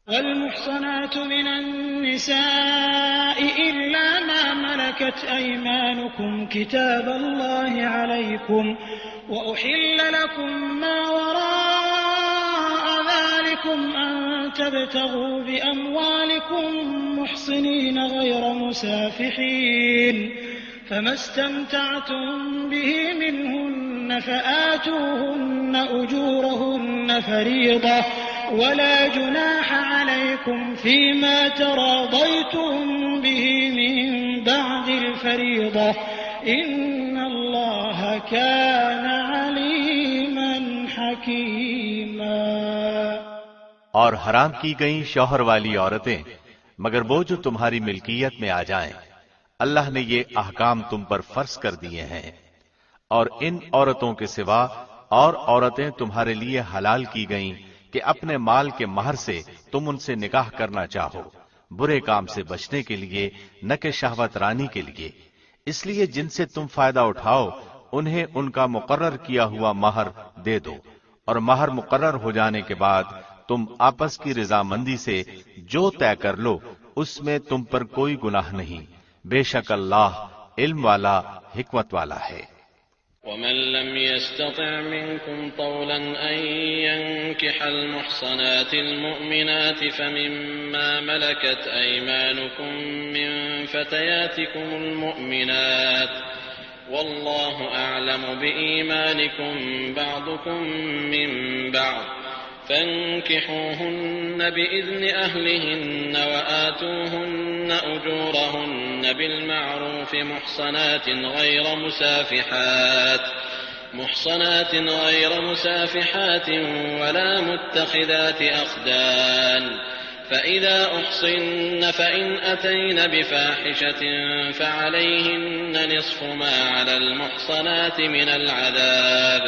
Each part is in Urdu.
والمحصنات من النساء إلا ما ملكت أيمانكم كتاب الله عليكم وأحل لكم ما وراء ذلكم أن تبتغوا بأموالكم محصنين غير مسافحين فما استمتعتم به منهن فآتوهن أجورهن فريضة ولا جناح عليكم فيما تراضيتم به من بعد الفريضة إن الله كان عليما حكيما۔ اور حرام کی گئیں شوہر والی عورتیں مگر وہ جو تمہاری ملکیت میں آ جائیں، اللہ نے یہ احکام تم پر فرض کر دیے ہیں، اور ان عورتوں کے سوا اور عورتیں تمہارے لیے حلال کی گئیں کہ اپنے مال کے مہر سے تم ان سے نکاح کرنا چاہو، برے کام سے بچنے کے لیے نہ کہ شہوت رانی کے لیے، اس لیے جن سے تم فائدہ اٹھاؤ انہیں ان کا مقرر کیا ہوا مہر دے دو، اور مہر مقرر ہو جانے کے بعد تم آپس کی رضامندی سے جو طے کر لو اس میں تم پر کوئی گناہ نہیں، بے شک اللہ علم والا حکمت والا ہے۔ ومن لم يستطع منكم طولا أن ينكح المحصنات المؤمنات فمما ملكت أيمانكم من فتياتكم المؤمنات والله أعلم بإيمانكم بعضكم من بعض فانكحوهن بإذن أهلهن وآتوهن أجورهن بالمعروف محصنات غير مسافحات ولا متخذات أخدان فإذا أحصن فإن أتين بفاحشة فعليهن نصف ما على المحصنات من العذاب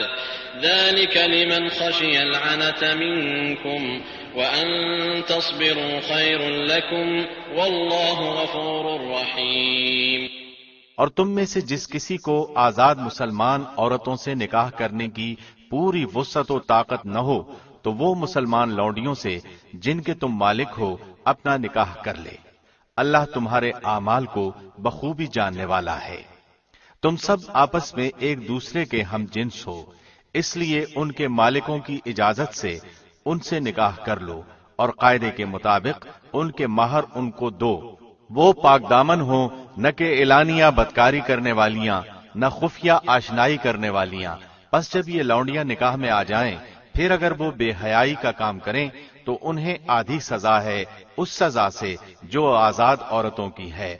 ذلك لمن خشي العنة منكم وأن تصبروا خير لكم والله غفور رحيم۔ اور تم میں سے جس کسی کو آزاد مسلمان عورتوں سے نکاح کرنے کی پوری وسعت و طاقت نہ ہو تو وہ مسلمان لونڈیوں سے جن کے تم مالک ہو اپنا نکاح کر لے، اللہ تمہارے اعمال کو بخوبی جاننے والا ہے۔ تم سب آپس میں ایک دوسرے کے ہم جنس ہو، اس لیے ان کے مالکوں کی اجازت سے ان سے نکاح کر لو، اور قاعدے کے مطابق ان کے مہر ان کو دو، وہ پاک دامن ہوں، نہ کہ اعلانیہ بدکاری کرنے والیاں، نہ خفیہ آشنائی کرنے والیاں۔ پس جب یہ لونڈیاں نکاح میں آ جائیں پھر اگر وہ بے حیائی کا کام کریں تو انہیں آدھی سزا ہے اس سزا سے جو آزاد عورتوں کی ہے۔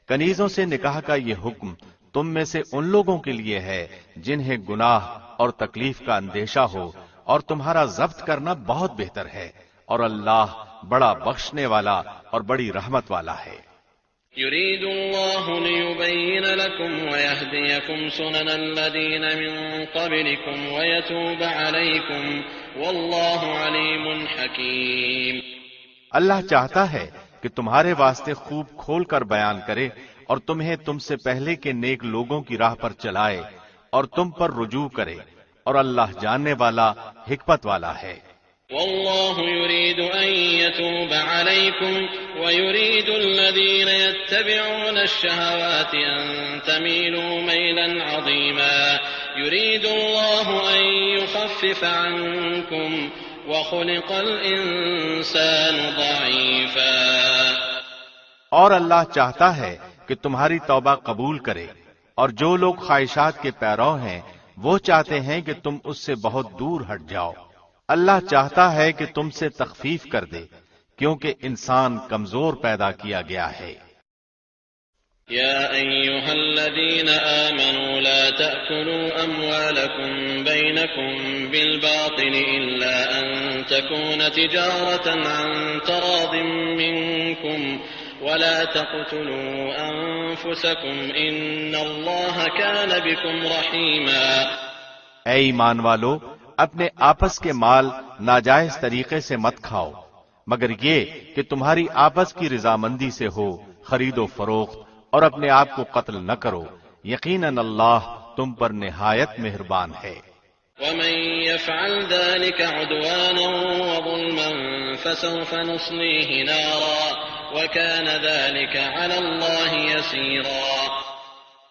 کنیزوں سے نکاح کا یہ حکم تم میں سے ان لوگوں کے لیے ہے جنہیں گناہ اور تکلیف کا اندیشہ ہو، اور تمہارا ضبط کرنا بہت بہتر ہے، اور اللہ بڑا بخشنے والا اور بڑی رحمت والا ہے۔ يريد الله ليبين لكم ويهديكم سنن الذين من قبلكم ويتوب عليكم والله عليم حكيم۔ اللہ چاہتا ہے کہ تمہارے واسطے خوب کھول کر بیان کرے اور تمہیں تم سے پہلے کے نیک لوگوں کی راہ پر چلائے اور تم پر رجوع کرے، اور اللہ جاننے والا حکمت والا ہے۔ والله يريد أن يتوب عليكم ويريد الذين يتبعون الشهوات أن تميلوا ميلا عظيما يريد الله أن يخفف عنكم وخلق الإنسان ضعيفا۔ اور اللہ چاہتا ہے کہ تمہاری توبہ قبول کرے، اور جو لوگ خواہشات کے پیرو ہیں وہ چاہتے ہیں کہ تم اس سے بہت دور ہٹ جاؤ۔ اللہ چاہتا ہے کہ تم سے تخفیف کر دے کیونکہ انسان کمزور پیدا کیا گیا ہے۔ يا أيها الذين آمنوا لا تأكلوا أموالكم بينكم بالباطل إلا أن تكون تجارة عن تراض منكم ولا تقتلوا أنفسكم إن الله كان بكم رحيما۔ اے ایمان والو، اپنے آپس کے مال ناجائز طریقے سے مت کھاؤ مگر یہ کہ تمہاری آپس کی رضامندی سے ہو خرید و فروخت، اور اپنے آپ کو قتل نہ کرو، یقیناً اللہ تم پر نہایت مہربان ہے۔ ومن يفعل ذلك عدوانا وظلما فسوف نصليه نارا وكان ذلك على الله يسيرا۔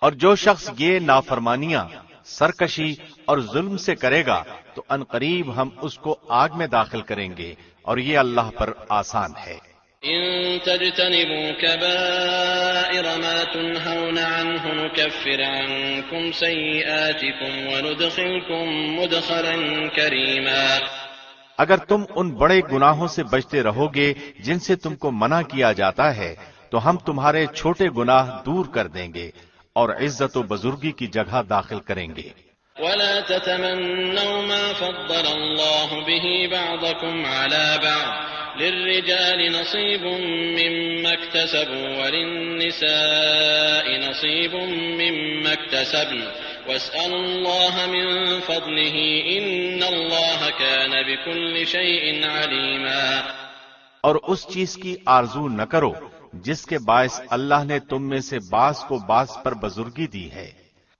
اور جو شخص یہ نافرمانیاں، سرکشی اور ظلم سے کرے گا تو عنقریب ہم اس کو آگ میں داخل کریں گے، اور یہ اللہ پر آسان ہے۔ إن تجتنبوا كبائر ما تنهون عنه نكفر عنكم سيئاتكم وندخلكم مدخلا كريما۔ اگر تم ان بڑے گناہوں سے بچتے رہو گے جن سے تم کو منع کیا جاتا ہے تو ہم تمہارے چھوٹے گناہ دور کر دیں گے اور عزت و بزرگی کی جگہ داخل کریں گے۔ ولا تتمنوا ما فضل الله به بعضكم على بعض للرجال نصيب مما اكتسبوا وللنساء نصيب مما اكتسبن واسألوا الله من فضله إن الله كان بكل شيء عليما۔ اور اس چیز کی آرزو نہ کرو جس کے باعث اللہ نے تم میں سے بعض کو بعض پر بزرگی دی ہے۔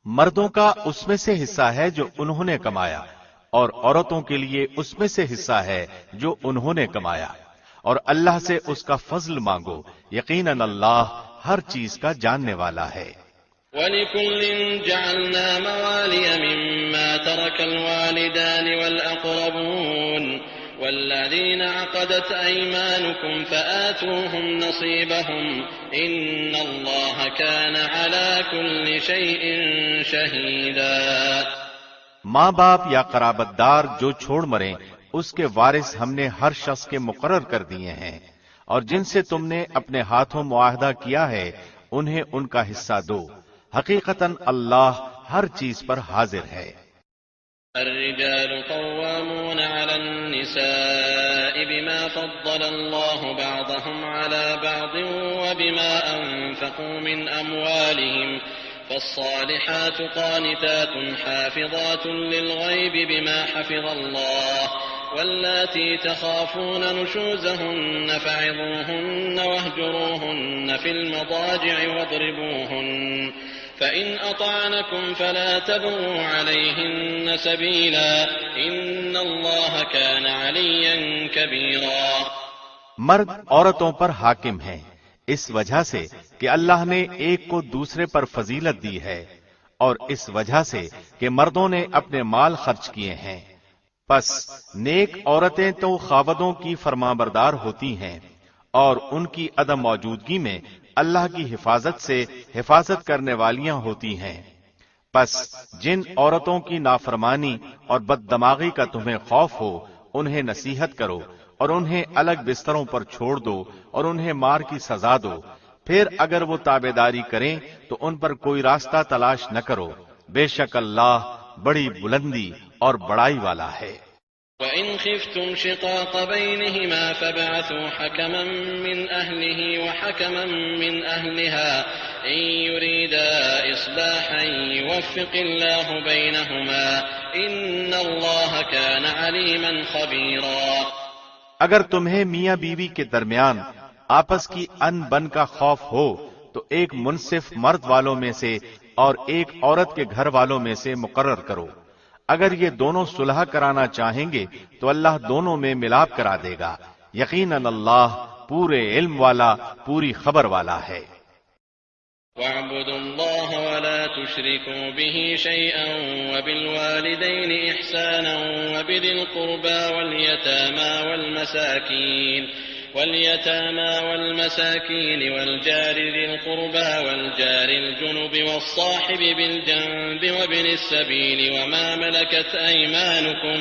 مردوں کا اس میں سے حصہ ہے جو انہوں نے کمایا، اور عورتوں کے لیے اس میں سے حصہ ہے جو انہوں نے کمایا، اور اللہ سے اس کا فضل مانگو، یقیناً اللہ ہر چیز کا جاننے والا ہے۔ وَلِكُلٍّ جَعَلْنَا مَوَالِيَ مِمَّا تَرَكَ الْوَالِدَانِ وَالْأَقْرَبُونَ وَالَّذِينَ عَقَدَتْ أَيْمَانُكُمْ فَآتُوهُمْ نَصِيبَهُمْ إِنَّ اللَّهَ كَانَ عَلَى كُلِّ شَيْءٍ شَهِيدًا۔ ماں باپ یا قرابت دار جو چھوڑ مریں اس کے وارث ہم نے ہر شخص کے مقرر کر دیے ہیں، اور جن سے تم نے اپنے ہاتھوں معاہدہ کیا ہے انہیں ان کا حصہ دو، حقیقتاً اللہ ہر چیز پر حاضر ہے۔ الرجال قوامون على النساء بما فضل الله بعضهم على بعض وبما أنفقوا من أموالهم فالصالحات قانتات حافظات للغيب بما حفظ الله واللاتي تخافون نشوزهن فعظوهن واهجروهن في المضاجع واضربوهن فإن أطعنكم فلا تبغوا عليهن سبيلا إن الله كان عليا كبيرا۔ مرد عورتوں پر حاکم ہیں اس وجہ سے کہ اللہ نے ایک کو دوسرے پر فضیلت دی ہے، اور اس وجہ سے کہ مردوں نے اپنے مال خرچ کیے ہیں۔ پس نیک عورتیں تو خاوندوں کی فرمانبردار ہوتی ہیں، اور ان کی عدم موجودگی میں اللہ کی حفاظت سے حفاظت کرنے والیاں ہوتی ہیں۔ پس جن عورتوں کی نافرمانی اور بد دماغی کا تمہیں خوف ہو انہیں نصیحت کرو، اور انہیں الگ بستروں پر چھوڑ دو اور انہیں مار کی سزا دو۔ پھر اگر وہ تابعداری کریں تو ان پر کوئی راستہ تلاش نہ کرو، بے شک اللہ بڑی بلندی اور بڑائی والا ہے۔ وَإِنْ خِفْتُمْ شِقَاقَ بَيْنِهِمَا فَابْعَثُوا حَكَمًا مِّنْ أَهْلِهِ وَحَكَمًا مِّنْ أَهْلِهَا إِنْ يُرِيدَا إِصْلَاحًا يُوَفِّقِ اللَّهُ بَيْنَهُمَا إِنَّ اللَّهَ كَانَ عَلِيمًا خَبِيرًا۔ اگر تمہیں میاں بیوی کے درمیان آپس کی ان بن کا خوف ہو تو ایک منصف مرد والوں میں سے اور ایک عورت کے گھر والوں میں سے مقرر کرو۔ اگر یہ دونوں صلح کرانا چاہیں گے تو اللہ دونوں میں ملاپ کرا دے گا، یقیناً اللہ پورے علم والا، پوری خبر والا ہے۔ وَاعْبُدُوا اللَّهَ وَلَا تُشْرِكُوا بِهِ شَيْئًا وَبِالْوَالِدَيْنِ إِحْسَانًا وَبِذِي الْقُرْبَى واليتامى والمساكين والجار ذي القربى والجار الجنب والصاحب بالجنب وابن السبيل وما ملكت أيمانكم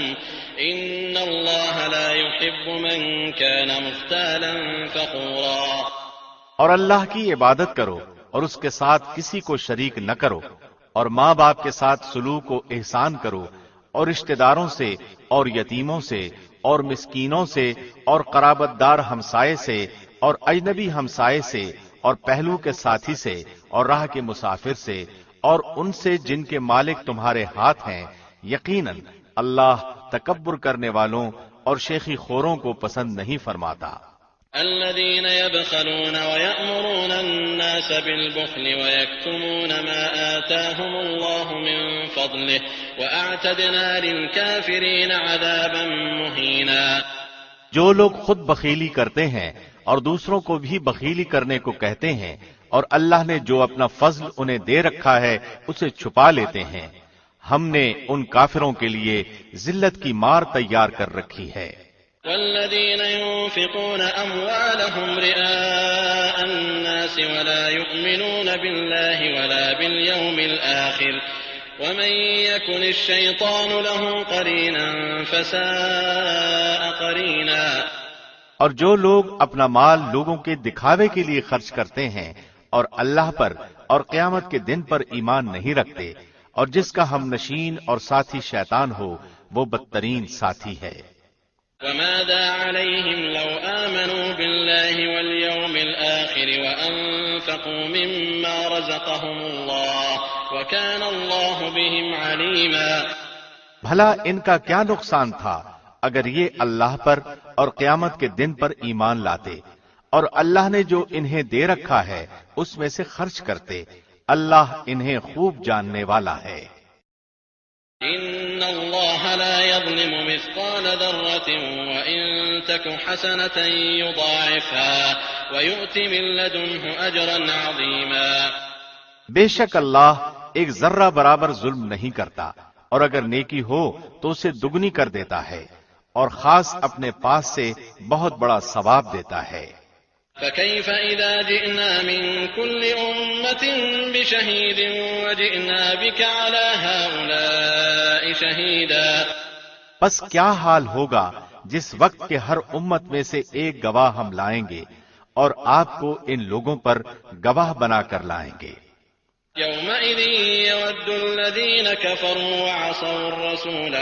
إن الله لا يحب من كان مختالا فخورا۔ اور اللہ کی عبادت کرو اور اس کے ساتھ کسی کو شریک نہ کرو، اور ماں باپ کے ساتھ سلوک و احسان کرو، اور رشتہ داروں سے اور یتیموں سے اور مسکینوں سے اور قرابت دار ہمسائے سے اور اجنبی ہمسائے سے اور پہلو کے ساتھی سے اور راہ کے مسافر سے اور ان سے جن کے مالک تمہارے ہاتھ ہیں، یقیناً اللہ تکبر کرنے والوں اور شیخی خوروں کو پسند نہیں فرماتا۔ الذين يبخلون ويأمرون الناس بالبخل ويكتمون ما آتاهم الله من فضله وأعتدنا للكافرين عذابا مهينا۔ جو لوگ خود بخیلی کرتے ہیں اور دوسروں کو بھی بخیلی کرنے کو کہتے ہیں اور اللہ نے جو اپنا فضل انہیں دے رکھا ہے اسے چھپا لیتے ہیں، ہم نے ان کافروں کے لیے ذلت کی مار تیار کر رکھی ہے۔ والذين ينفقون أموالهم رئاء الناس ولا يؤمنون بالله ولا باليوم الآخر ومن يكن الشيطان له قرينا فساء قرينا۔ اور جو لوگ اپنا مال لوگوں کے دکھاوے کے لیے خرچ کرتے ہیں اور اللہ پر اور قیامت کے دن پر ایمان نہیں رکھتے، اور جس کا ہم نشین اور ساتھی شیطان ہو، وہ بدترین ساتھی ہے۔ وماذا عليهم لو آمنوا بالله واليوم الآخر وأنفقوا مما رزقهم الله وكان الله بهم عليما۔ بھلا ان کا کیا نقصان تھا اگر یہ اللہ پر اور قیامت کے دن پر ایمان لاتے اور اللہ نے جو انہیں دے رکھا ہے اس میں سے خرچ کرتے، اللہ انہیں خوب جاننے والا ہے۔ إن الله لا يظلم مثقال ذرة وإن تك حسنة يضاعفها ويؤت من لدنه أجرا عظيما۔ بے شک اللہ ایک ذرہ برابر ظلم نہیں کرتا، اور اگر نیکی ہو تو اسے دگنی کر دیتا ہے، اور خاص اپنے پاس سے بہت بڑا ثواب دیتا ہے۔ فكيف إذا جئنا من كل أمة بشهيد وجئنا بك على هؤلاء شهيدا۔ پس کیا حال ہوگا جس وقت کے ہر امت میں سے ایک گواہ ہم لائیں گے اور آپ کو ان لوگوں پر گواہ بنا کر لائیں گے۔ يومئذ يود الذين كفروا وعصوا الرسول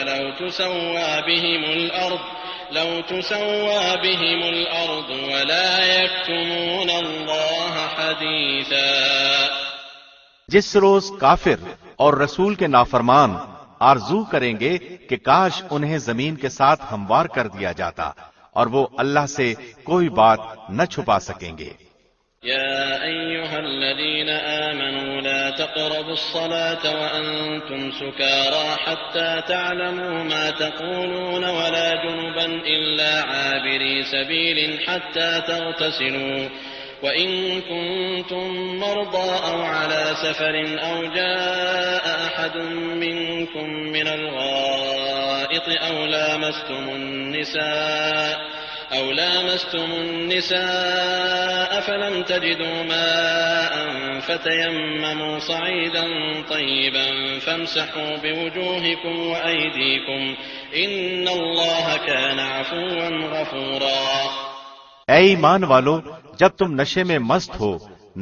لو تسوى بهم الأرض ولا يكتمون الله حديثا۔ جس روز کافر اور رسول کے نافرمان آرزو کریں گے کہ کاش انہیں زمین کے ساتھ ہموار کر دیا جاتا، اور وہ اللہ سے کوئی بات نہ چھپا سکیں گے۔ يا أيها الذين آمنوا لا تقربوا الصلاة وأنتم سكارى حتى تعلموا ما تقولون ولا جنبا إلا عابري سبيل حتى تغتسلوا وإن كنتم مرضى أو على سفر أو جاء أحد منكم من الغائط أو لامستم النساء فلم تجدوا ماء فتيمموا صعيدا طيبا فامسحوا بوجوهكم وأيديكم إن الله كان عفوا غفورا۔ اے ایمان والو، جب تم نشے میں مست ہو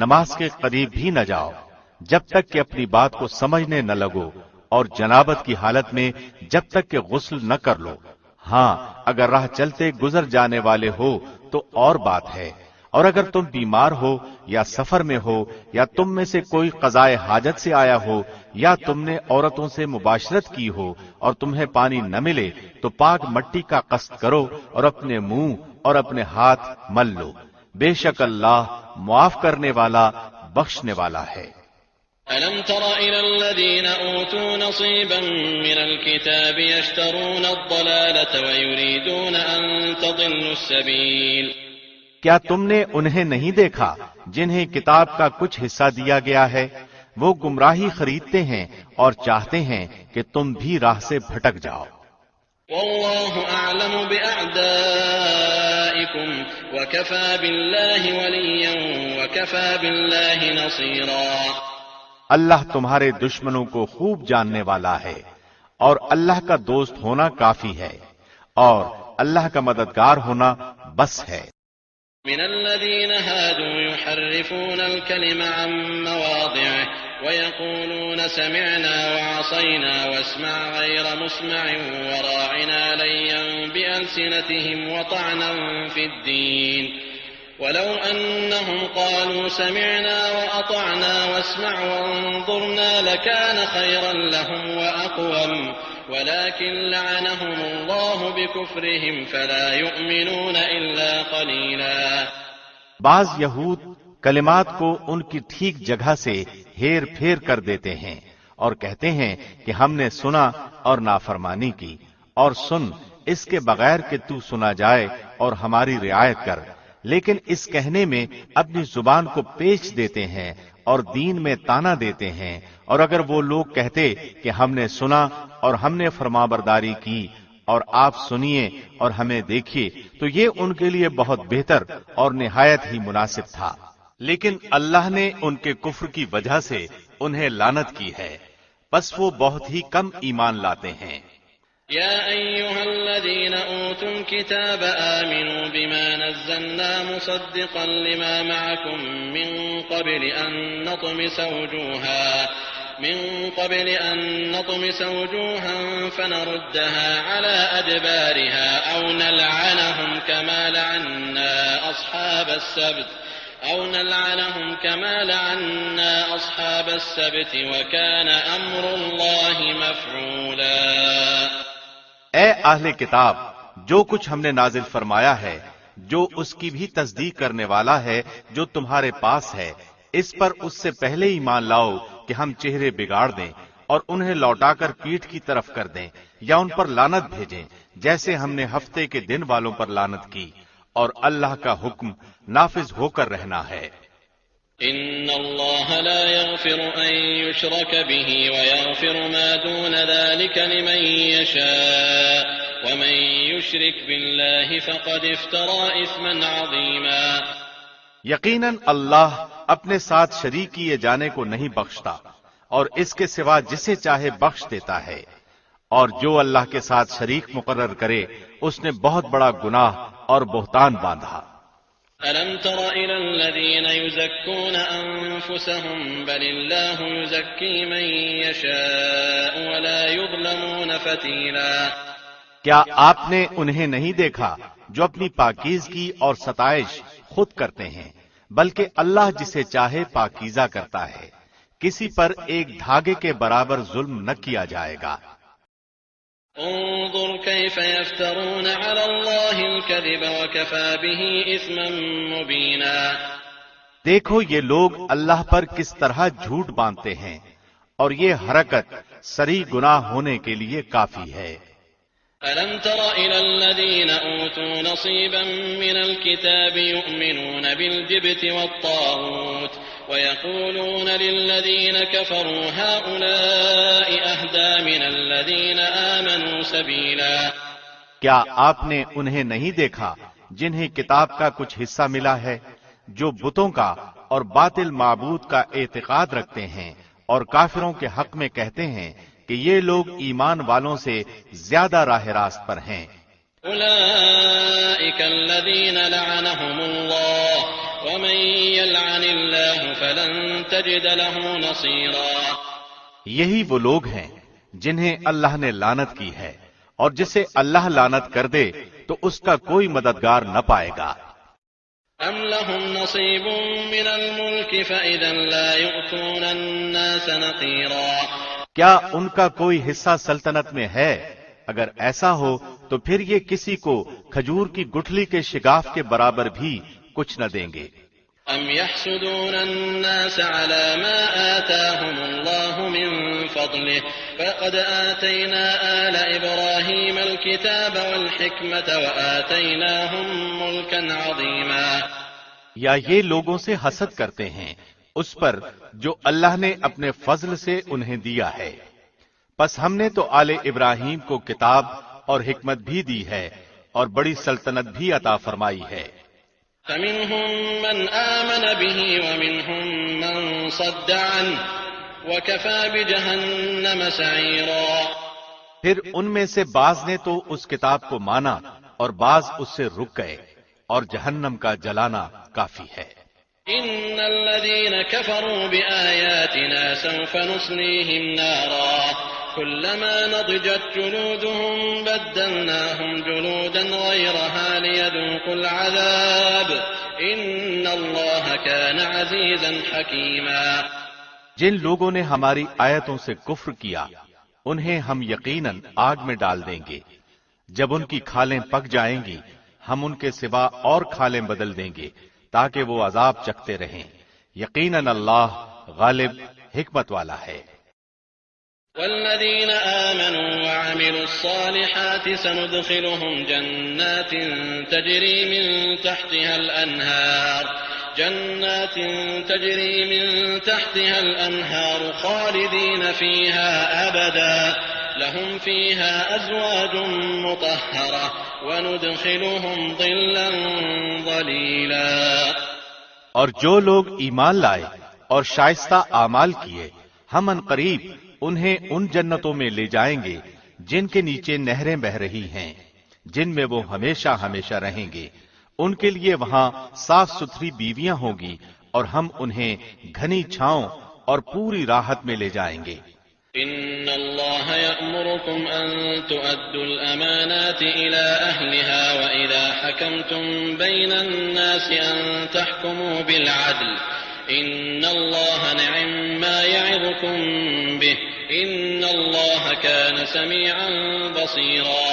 نماز کے قریب بھی نہ جاؤ جب تک کہ اپنی بات کو سمجھنے نہ لگو، اور جنابت کی حالت میں جب تک کہ غسل نہ کر لو۔ ہاں اگر راہ چلتے گزر جانے والے ہو تو اور بات ہے، اور اگر تم بیمار ہو یا سفر میں ہو یا تم میں سے کوئی قضائے حاجت سے آیا ہو یا تم نے عورتوں سے مباشرت کی ہو اور تمہیں پانی نہ ملے تو پاک مٹی کا قصد کرو اور اپنے منہ اور اپنے ہاتھ مل لو، بے شک اللہ معاف کرنے والا بخشنے والا ہے۔ ألم تر إلى الذين أوتوا نصيبا من الكتاب يشترون الضلالة ويريدون أن تضلوا السبيل۔ کیا تم نے انہیں نہیں دیکھا جنہیں کتاب کا کچھ حصہ دیا گیا ہے؟ وہ گمراہی خریدتے ہیں اور چاہتے ہیں کہ تم بھی راہ سے بھٹک جاؤ۔ والله أعلم بأعدائكم وكفى بالله وليا وكفى بالله نصيرا۔ اللہ تمہارے دشمنوں کو خوب جاننے والا ہے، اور اللہ کا دوست ہونا کافی ہے، اور اللہ کا مددگار ہونا بس ہے۔ من الذين هادوا يحرفون الكلم عن مواضعه ويقولون سمعنا وعصينا واسمع غير مسمع وراعنا ليا بألسنتهم وطعنا في الدين ولو أنهم قالوا سمعنا وأطعنا واسمع وانظرنا لكان خيرا لهم وأقوم ولكن لعنهم الله بكفرهم فلا يؤمنون إلا قليلا۔ بعض یہود کلمات کو ان کی ٹھیک جگہ سے ہیر پھیر کر دیتے ہیں اور کہتے ہیں کہ ہم نے سنا اور نافرمانی کی، اور سن اس کے بغیر کہ تو سنا جائے اور ہماری رعایت کر، لیکن اس کہنے میں اپنی زبان کو پیچ دیتے ہیں اور دین میں تانا دیتے ہیں، اور اگر وہ لوگ کہتے کہ ہم نے سنا اور ہم نے فرمانبرداری کی اور آپ سنیے اور ہمیں دیکھیے تو یہ ان کے لیے بہت بہتر اور نہایت ہی مناسب تھا، لیکن اللہ نے ان کے کفر کی وجہ سے انہیں لعنت کی ہے، پس وہ بہت ہی کم ایمان لاتے ہیں۔ يا أيها الذين أوتوا الكتاب آمنوا بما نزلنا مصدقا لما معكم من قبل أن نطمس وجوها فنردها على أدبارها أو نلعنهم كما لعنا أصحاب السبت وكان أمر الله مفعولا۔ اے اہل کتاب، جو کچھ ہم نے نازل فرمایا ہے جو اس کی بھی تصدیق کرنے والا ہے جو تمہارے پاس ہے، اس پر اس سے پہلے ایمان لاؤ کہ ہم چہرے بگاڑ دیں اور انہیں لوٹا کر پیٹھ کی طرف کر دیں یا ان پر لعنت بھیجیں جیسے ہم نے ہفتے کے دن والوں پر لعنت کی، اور اللہ کا حکم نافذ ہو کر رہنا ہے۔ ان اللہ لا يغفر ان يشرك به ويغفر ما دون ذلك لمن يشاء ومن يشرك بالله فقد افترى اثما عظيما۔ یقیناً اللہ اپنے ساتھ شریک کیے جانے کو نہیں بخشتا اور اس کے سوا جسے چاہے بخش دیتا ہے، اور جو اللہ کے ساتھ شریک مقرر کرے اس نے بہت بڑا گناہ اور بہتان باندھا۔ ألم تر إلى الذين يزكون أنفسهم بل الله يزكي من يشاء ولا يظلمون فتيلا۔ کیا آپ نے انہیں نہیں دیکھا جو اپنی پاکیزگی اور ستائش خود کرتے ہیں، بلکہ اللہ جسے چاہے پاکیزہ کرتا ہے، کسی پر ایک دھاگے کے برابر ظلم نہ کیا جائے گا۔ انظر كيف يفترون على الله الكذب وكفى به اثما مبينا۔ دیکھو یہ لوگ اللہ پر کس طرح جھوٹ باندھتے ہیں، اور یہ حرکت سری گناہ ہونے کے لیے کافی ہے۔ ألم تر إلى الذين أوتوا نصيبا من الكتاب يؤمنون بالجبت والطاغوت ويقولون للذين كفروا هؤلاء أهدى من الذين آمنوا سبيلا۔ کیا آپ نے انہیں نہیں دیکھا جنہیں کتاب کا کچھ حصہ ملا ہے، جو بتوں کا اور باطل معبود کا اعتقاد رکھتے ہیں اور کافروں کے حق میں کہتے ہیں کہ یہ لوگ ایمان والوں سے زیادہ راہ راست پر ہیں۔ أولئك الذين لعنهم الله ومن يلعن الله فلن تجد له نصيرا۔ یہی وہ لوگ ہیں جنہیں اللہ نے لعنت کی ہے، اور جسے اللہ لعنت کر دے تو اس کا کوئی مددگار نہ پائے گا۔ أم لهم نصيب من الملك فإذا لا يؤتون الناس نقيرا۔ کیا ان کا کوئی حصہ سلطنت میں ہے؟ اگر ایسا ہو تو پھر یہ کسی کو کھجور کی گٹھلی کے شگاف کے برابر بھی کچھ نہ دیں گے۔ ام يحسدون الناس على ما آتاهم الله من فضله فقد آتينا آل إبراهيم الكتاب والحكمة وآتيناهم ملكا عظيما۔ یا یہ لوگوں سے حسد کرتے ہیں اس پر جو اللہ نے اپنے فضل سے انہیں دیا ہے، پس ہم نے تو آل ابراہیم کو کتاب اور حکمت بھی دی ہے اور بڑی سلطنت بھی عطا فرمائی ہے۔ فمنهم من آمن به ومنهم من صد عنه وكفى بجهنم سعيرا۔ پھر ان میں سے بعض نے تو اس کتاب کو مانا اور بعض اس سے رک گئے، اور جہنم کا جلانا کافی ہے۔ ان الذين كفروا بآياتنا سوف نصليهم نارا كلما نضجت جلودهم بدلناهم جلودا غيرها ليذوقوا العذاب ان الله كان عزيزا حكيما۔ جن لوگوں نے ہماری آیتوں سے کفر کیا انہیں ہم یقیناً آگ میں ڈال دیں گے، جب ان کی کھالیں پک جائیں گی ہم ان کے سوا اور کھالیں بدل دیں گے تاکہ وہ عذاب چکھتے رہیں۔ یقیناً اللہ غالب حکمت والا ہے۔ والذين آمنوا وعملوا الصالحات سندخلهم جنات تجري من تحتها الأنهار خالدين فيها أبدا لهم فيها أزواج مطهرة وندخلهم ظلا ظليلا۔ اور جو لوگ ایمان لائے اور شائستہ اعمال کیے، ہم عنقریب انہیں ان جنتوں میں لے جائیں گے جن کے نیچے نہریں بہ رہی ہیں، جن میں وہ ہمیشہ ہمیشہ رہیں گے۔ ان کے لیے وہاں صاف ستھری بیویاں ہوں گی اور ہم انہیں گھنی چھاؤں اور پوری راحت میں لے جائیں گے۔ إن الله يأمركم أن تؤدوا الأمانات إلى أهلها وإذا حكمتم بين الناس أن تحكموا بالعدل إن الله نعم ما يعظكم به إن الله كان سميعا بصيرا۔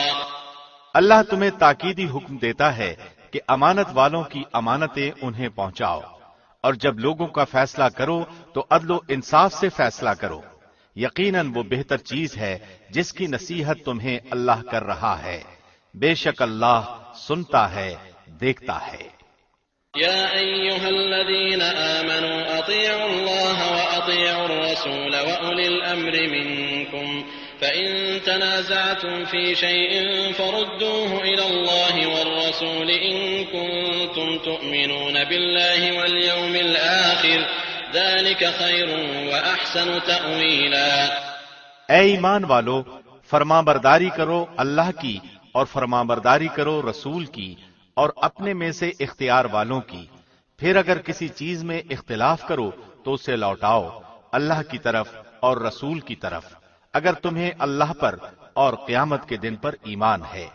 اللہ تمہیں تاکیدی حکم دیتا ہے کہ امانت والوں کی امانتیں انہیں پہنچاؤ، اور جب لوگوں کا فیصلہ کرو تو عدل و انصاف سے فیصلہ کرو۔ یقیناً وہ بہتر چیز ہے جس کی نصیحت تمہیں اللہ کر رہا ہے، بے شک اللہ سنتا ہے، دیکھتا ہے۔ يا أيها الذين آمنوا أطيعوا الله وأطيعوا الرسول وأولي الأمر منكم فإن تنازعتم في شيء فردوه إلى الله والرسول إن كنتم تؤمنون بالله واليوم الآخر ذلك خير وأحسن تأويلا۔ اے ایمان والو، فرمانبرداری کرو اللہ کی اور فرمانبرداری کرو رسول کی اور اپنے میں سے اختیار والوں کی، پھر اگر کسی چیز میں اختلاف کرو تو اسے لوٹاؤ اللہ کی طرف اور رسول کی طرف اگر تمہیں اللہ پر اور قیامت کے دن پر ایمان ہے،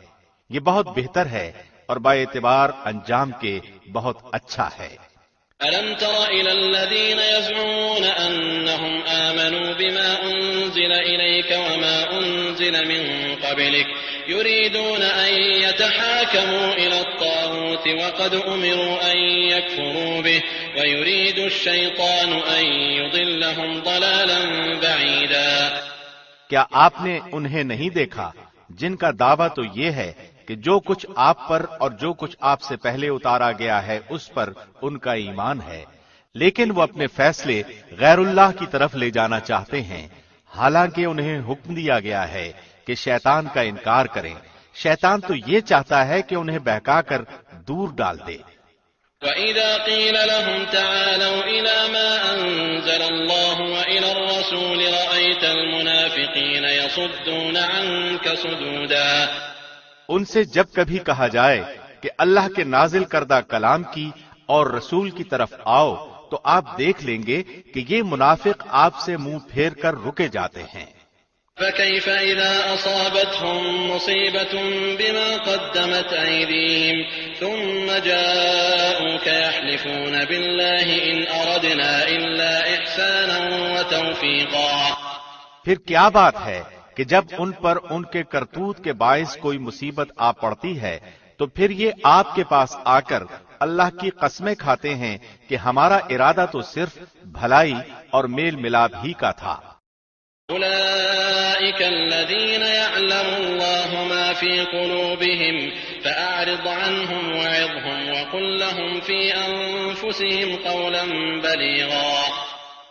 یہ بہت بہتر ہے اور با اعتبار انجام کے بہت اچھا ہے۔ ألم تر إلى الذين يزعمون أنهم آمنوا بما أنزل إليك وما أنزل من قبلك يريدون أن يتحاكموا إلى الطاغوت وقد أمروا أن يكفروا به ويريد الشيطان أن يضلهم ضلالا بعيدا۔ کیا آپ نے انہیں نہیں دیکھا جن کا دعویٰ تو یہ ہے کہ جو کچھ آپ پر اور جو کچھ آپ سے پہلے اتارا گیا ہے اس پر ان کا ایمان ہے، لیکن وہ اپنے فیصلے غیر اللہ کی طرف لے جانا چاہتے ہیں، حالانکہ انہیں حکم دیا گیا ہے کہ شیطان کا انکار کریں۔ شیطان تو یہ چاہتا ہے کہ انہیں بہکا کر دور ڈال دے۔ وَإِذَا قِيلَ لَهُمْ تَعَالَوْا إِلَى مَا أَنزَلَ اللَّهُ وَإِلَى الرَّسُولِ رَأَيْتَ الْمُنَافِقِينَ يَصُدُّونَ عَنكَ صُدُودًا۔ ان سے جب کبھی کہا جائے کہ اللہ کے نازل کردہ کلام کی اور رسول کی طرف آؤ تو آپ دیکھ لیں گے کہ یہ منافق آپ سے منہ پھیر کر رکے جاتے ہیں۔ فَكَيْفَ إِذَا أَصَابَتْهُم مُّصِيبَةٌ بِمَا قَدَّمَتْ أَيْدِيهِمْ ثُمَّ جَاءُوكَ يَحْلِفُونَ بِاللَّهِ إِنْ أَرَدْنَا إِلَّا إِحْسَانًا وَتَوْفِيقًا۔ پھر کیا بات ہے کہ جب ان پر ان کے کرتوت کے باعث کوئی مصیبت آ پڑتی ہے تو پھر یہ آپ کے پاس آ کر اللہ کی قسمیں کھاتے ہیں کہ ہمارا ارادہ تو صرف بھلائی اور میل ملاپ ہی کا تھا۔ أولئك الذين يعلم الله ما في قلوبهم فأعرض عنهم وعظهم وقل لهم في أنفسهم قولا بليغا۔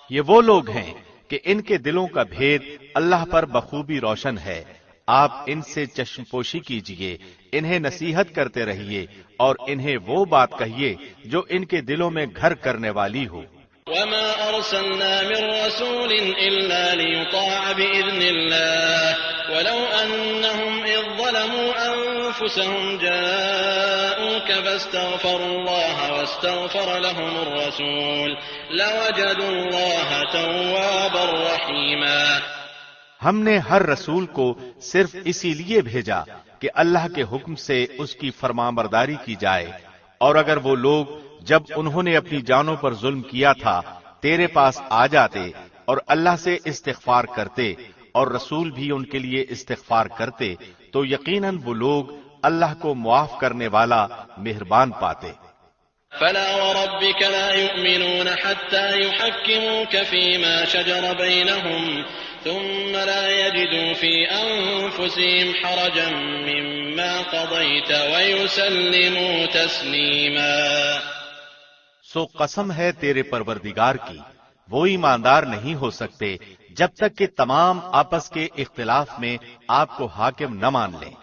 یہ وہ لوگ ہیں کہ ان کے دلوں کا بھید اللہ پر بخوبی روشن ہے، آپ ان سے چشم پوشی کیجئے، انہیں نصیحت کرتے رہیے اور انہیں وہ بات کہیے جو ان کے دلوں میں گھر کرنے والی ہو۔ وما أرسلنا من رسول إلا ليطاع بإذن الله ولو أنهم إذ ظلموا أنفسهم جاءوك فاستغفروا الله واستغفر لهم الرسول لوجدوا الله توابا رحيما۔ ہم نے ہر رسول کو صرف اسی لیے بھیجا کہ اللہ کے حکم سے اس کی فرمانبرداری کی جائے، اور اگر وہ لوگ جب انہوں نے اپنی جانوں پر ظلم کیا تھا تیرے پاس آ جاتے اور اللہ سے استغفار کرتے اور رسول بھی ان کے لیے استغفار کرتے تو یقیناً وہ لوگ اللہ کو معاف کرنے والا مہربان پاتے۔ فلا وربك لا يؤمنون حتى يحكموك فيما شجر بينهم ثم لا يجدوا في أنفسهم حرجا مما قضيت ويسلموا تسليما. سو قسم ہے تیرے پروردگار کی، وہ ایماندار نہیں ہو سکتے جب تک کہ تمام آپس کے اختلاف میں آپ کو حاکم نہ مان لیں.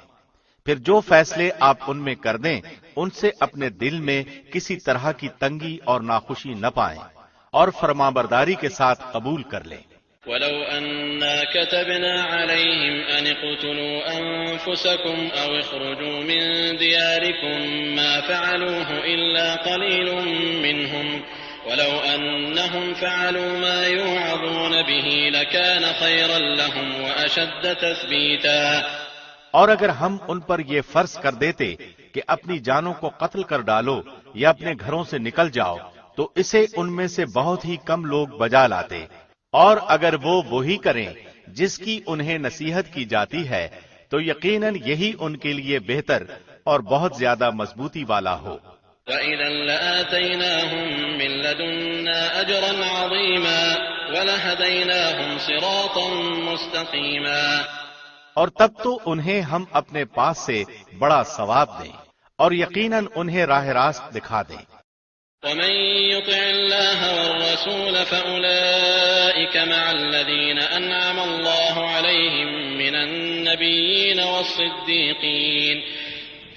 پھر جو فیصلے آپ ان میں کر دیں ان سے اپنے دل میں کسی طرح کی تنگی اور ناخوشی نہ پائیں اور فرمانبرداری کے ساتھ قبول کر لیں. ولو أنا كتبنا عليهم أن اقتلوا أنفسكم أو اخرجوا من دياركم ما فعلوه إلا قليل منهم ولو أنهم فعلوا ما يوعظون به لكان خيرا لهم وأشد تثبيتا. اور اگر ہم ان پر یہ فرض کر دیتے کہ اپنی جانوں کو قتل کر ڈالو یا اپنے گھروں سے نکل جاؤ تو اسے ان میں سے بہت ہی کم لوگ بجا لاتے، اور اگر وہ وہی کریں جس کی انہیں نصیحت کی جاتی ہے تو یقیناً یہی ان کے لیے بہتر اور بہت زیادہ مضبوطی والا ہو. وَإِذًا لَآتَيْنَاهُمْ مِن لَّدُنَّا أَجْرًا عَظِيمًا وَلَهَدَيْنَاهُمْ صِرَاطًا مُّسْتَقِيمًا. اور تب تو انہیں ہم اپنے پاس سے بڑا ثواب دیں اور یقیناً انہیں راہ راست دکھا دیں. ومن يطع الله والرسول فأولئك مع الذين أنعم الله عليهم من النبيين والصديقين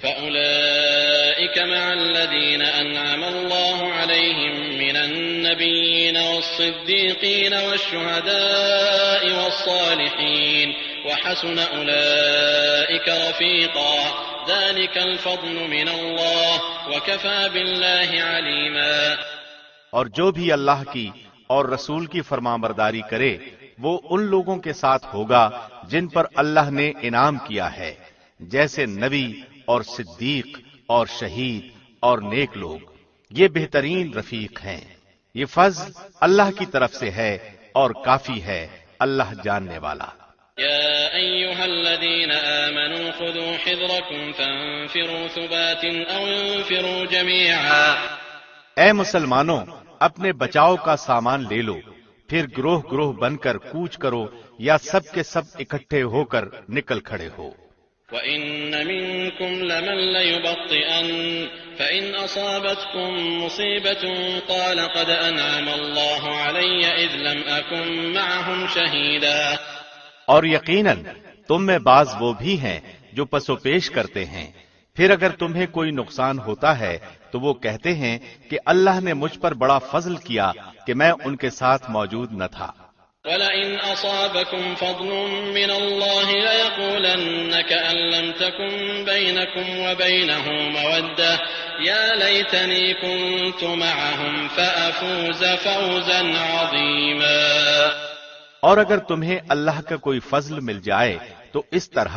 فأولئك مع الذين أنعم الله عليهم من النبيين والصديقين والشهداء والصالحين وحسن أولئك رفيقا. ذلك الفضل من الله وكفى بالله عليما. اور جو بھی اللہ کی اور رسول کی فرمانبرداری کرے وہ ان لوگوں کے ساتھ ہوگا جن پر اللہ نے انعام کیا ہے، جیسے نبی اور صدیق اور شہید اور نیک لوگ، یہ بہترین رفیق ہیں. یہ فضل اللہ کی طرف سے ہے اور کافی ہے اللہ جاننے والا. يا أيها الذين آمنوا خذوا حذركم فانفروا ثبات أو انفروا جميعا. اے مسلمانوں، اپنے بچاؤ کا سامان لے لو، پھر گروہ گروہ بن کر کوچ کرو یا سب کے سب اکٹھے ہو کر نکل کھڑے ہو. وَإِنَّ مِنكُمْ لَمَن لَّيُبَطِّئَنَّ فَإِنْ أَصَابَتْكُم مُّصِيبَةٌ قَالَ قَدْ أَنْعَمَ اللَّهُ عَلَيَّ إِذْ لَمْ أَكُن مَّعَهُمْ شَهِيدًا. اور یقیناً تم میں بعض وہ بھی ہیں جو پسو پیش کرتے ہیں، پھر اگر تمہیں کوئی نقصان ہوتا ہے تو وہ کہتے ہیں کہ اللہ نے مجھ پر بڑا فضل کیا کہ میں ان کے ساتھ موجود نہ تھا. وَلَئِنْ أَصَابَكُمْ فَضْلٌ مِّنَ اللَّهِ لَيَقُولَنَّ كَأَن لَّمْ تَكُن بَيْنَكُمْ وَبَيْنَهُ مَوَدَّةٌ يَا لَيْتَنِي كُنتُ مَعَهُمْ فَأَفُوزَ فَوْزًا عَظِيمًا. اور اگر تمہیں اللہ کا کوئی فضل مل جائے تو اس طرح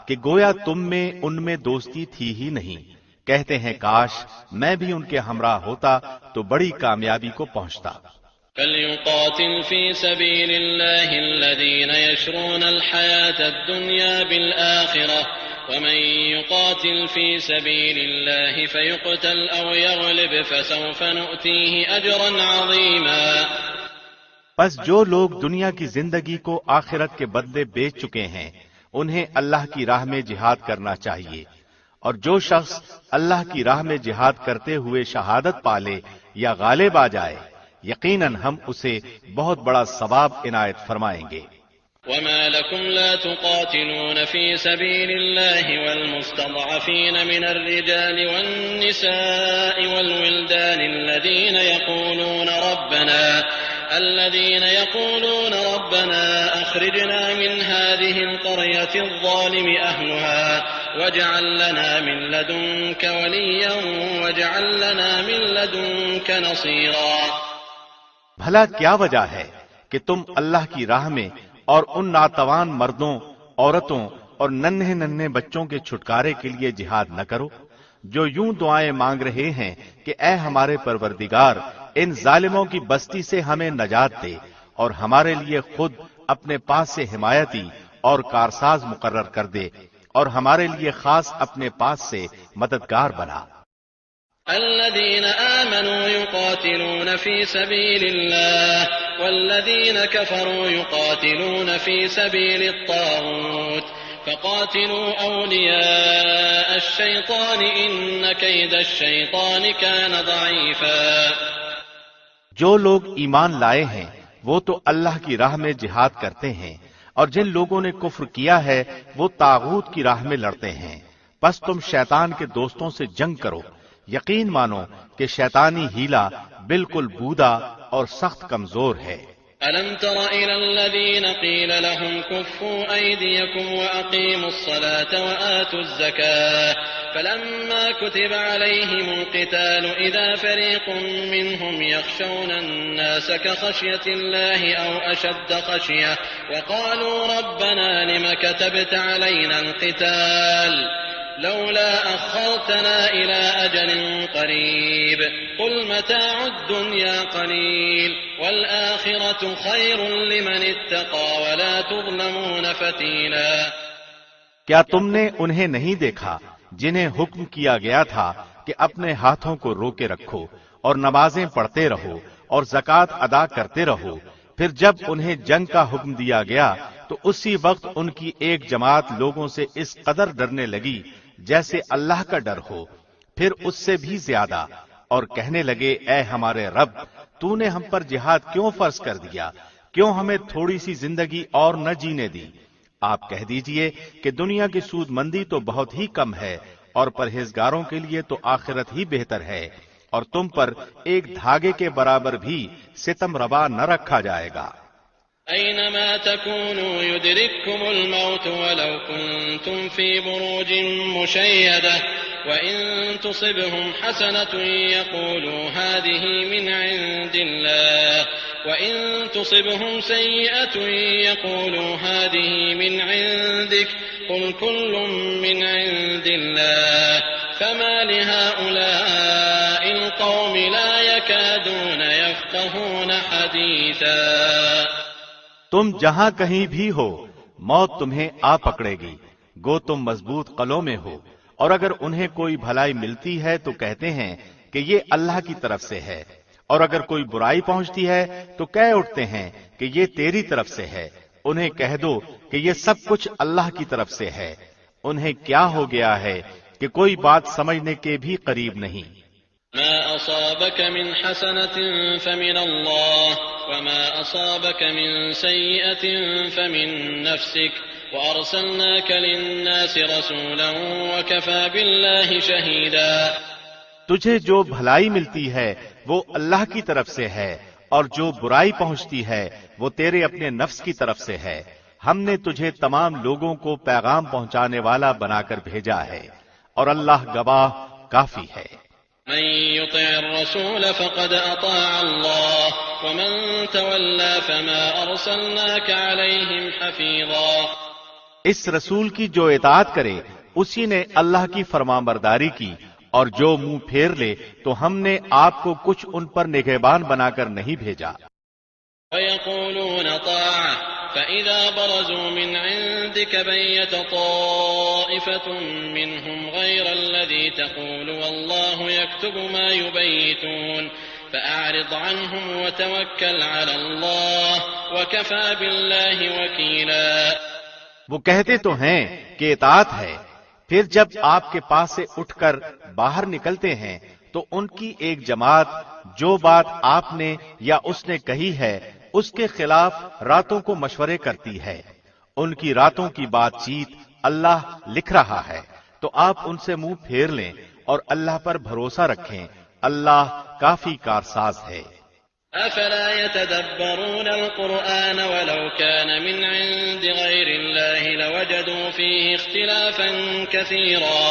کہ گویا تم میں ان میں دوستی تھی ہی نہیں، کہتے ہیں کاش میں بھی ان کے ہمراہ ہوتا تو بڑی کامیابی کو پہنچتا. فَلْيُقَاتِلْ فِي سَبِيلِ اللَّهِ الَّذِينَ يَشْرُونَ الْحَيَاةَ الدُّنْيَا بِالْآخِرَةِ وَمَن يُقَاتِلْ فِي سَبِيلِ اللَّهِ فَيُقْتَلْ أَوْ يَغْلِبْ فَسَوْفَ نُؤْتِيهِ أَجْرًا عَظِيمًا. پس جو لوگ دنیا کی زندگی کو آخرت کے بدلے بیچ چکے ہیں انہیں اللہ کی راہ میں جہاد کرنا چاہیے، اور جو شخص اللہ کی راہ میں جہاد کرتے ہوئے شہادت پالے یا غالب آ جائے یقیناً ہم اسے بہت بڑا ثواب عنایت فرمائیں گے. وما لكم لا تقاتلون في سبيل الله والمستضعفين من الرجال والنساء والولدان الذين يقولون ربنا أخرجنا من هذه القرية الظالم أهلها واجعل لنا من لدنك وليا واجعل لنا من لدنك نصيرا. بھلا کیا وجہ ہے کہ تم اللہ کی راہ میں اور ان ناتوان مردوں، عورتوں اور ننھے ننھے بچوں کے چھٹکارے کے لیے جہاد نہ کرو جو یوں دعائیں مانگ رہے ہیں کہ اے ہمارے پروردگار ان ظالموں کی بستی سے ہمیں نجات دے اور ہمارے لیے خود اپنے پاس سے حمایتی اور کارساز مقرر کر دے اور ہمارے لیے خاص اپنے پاس سے مددگار بنا. الذين آمنوا يقاتلون في سبيل الله والذين كفروا يقاتلون في سبيل الطاغوت فقاتلوا أولياء الشيطان إن كيد الشيطان كان ضعيفا۔ جو لوگ ایمان لائے ہیں وہ تو اللہ کی راہ میں جہاد کرتے ہیں، اور جن لوگوں نے کفر کیا ہے وہ طاغوت کی راہ میں لڑتے ہیں، پس تم شیطان کے دوستوں سے جنگ کرو، یقین مانو کہ شیطانی ہیلا بالکل بودا اور سخت کمزور ہے۔ ألم تر إلى الذين قيل لهم كفوا أيديكم وأقيموا الصلاة وآتوا الزكاة فلما كتب عليهم القتال إذا فريق منهم يخشون الناس كخشية الله أو أشد خشية وقالوا ربنا لم كتبت علينا القتال لولا أخرتنا إلى أجل قريب قل متاع الدنيا قليل والآخرة خير لمن اتقى ولا تظلمون فتيلا۔ کیا تم نے انہیں نہیں دیکھا جنہیں حکم کیا گیا تھا کہ اپنے ہاتھوں کو روکے رکھو اور نمازیں پڑھتے رہو اور زکوٰۃ ادا کرتے رہو، پھر جب انہیں جنگ کا حکم دیا گیا تو اسی وقت ان کی ایک جماعت لوگوں سے اس قدر ڈرنے لگی جیسے اللہ کا ڈر ہو، پھر اس سے بھی زیادہ، اور کہنے لگے اے ہمارے رب، تو نے ہم پر جہاد کیوں فرض کر دیا، کیوں ہمیں تھوڑی سی زندگی اور نہ جینے دی؟ آپ کہہ دیجئے کہ دنیا کی سود مندی تو بہت ہی کم ہے، اور پرہیزگاروں کے لیے تو آخرت ہی بہتر ہے، اور تم پر ایک دھاگے کے برابر بھی ستم روا نہ رکھا جائے گا۔ أينما تكونوا يدرككم الموت ولو كنتم في بروج مشيدة وإن تصبهم حسنة يقولوا هذه من عند الله وإن تصبهم سيئة يقولوا هذه من عندك قل كل من عند الله فما لهؤلاء القوم لا يكادون يفقهون حديثا۔ تم جہاں کہیں بھی ہو موت تمہیں آ پکڑے گی، گو تم مضبوط قلعوں میں ہو، اور اگر انہیں کوئی بھلائی ملتی ہے تو کہتے ہیں کہ یہ اللہ کی طرف سے ہے، اور اگر کوئی برائی پہنچتی ہے تو کہہ اٹھتے ہیں کہ یہ تیری طرف سے ہے۔ انہیں کہہ دو کہ یہ سب کچھ اللہ کی طرف سے ہے۔ انہیں کیا ہو گیا ہے کہ کوئی بات سمجھنے کے بھی قریب نہیں۔ ما أصابك من حسنة فمن الله وما أصابك من سيئة فمن نفسك وأرسلناك للناس رسولا وكفى بالله شهيدا۔ تجھے جو بھلائی ملتی ہے وہ اللہ کی طرف سے ہے، اور جو برائی پہنچتی ہے وہ تیرے اپنے نفس کی طرف سے ہے۔ ہم نے تجھے تمام لوگوں کو پیغام پہنچانے والا بنا کر بھیجا ہے، اور اللہ گواہ کافی ہے۔ من يطع الرسول فقد أطاع الله ومن تولى فما أرسلناك عليهم حفيظا۔ اس رسول کی جو اطاعت کرے اسی نے اللہ کی فرمانبرداری کی، اور جو منہ پھیر لے تو ہم نے آپ کو کچھ ان پر نگہبان بنا کر نہیں بھیجا۔ ويقولون طاعة فإذا برزوا من عندك بيت طائفة منهم غير الذي تقول والله يكتب ما يبيتون فأعرض عنهم وتوكل على الله وكفى بالله وكيلا۔ وہ کہتے تو ہیں کہ اطاعت ہے، پھر جب آپ کے پاس سے اٹھ کر باہر نکلتے ہیں تو ان کی ایک جماعت جو بات آپ نے یا اس نے کہی ہے اس کے خلاف راتوں کو مشورے کرتی ہے، ان کی راتوں کی بات چیت اللہ لکھ رہا ہے، تو آپ ان سے منہ پھیر لیں اور اللہ پر بھروسہ رکھیں، اللہ کافی کارساز ہے۔ أفلا يتدبرون القرآن ولو كان من عند غير الله لوجدوا فيه اختلافا كثيرا۔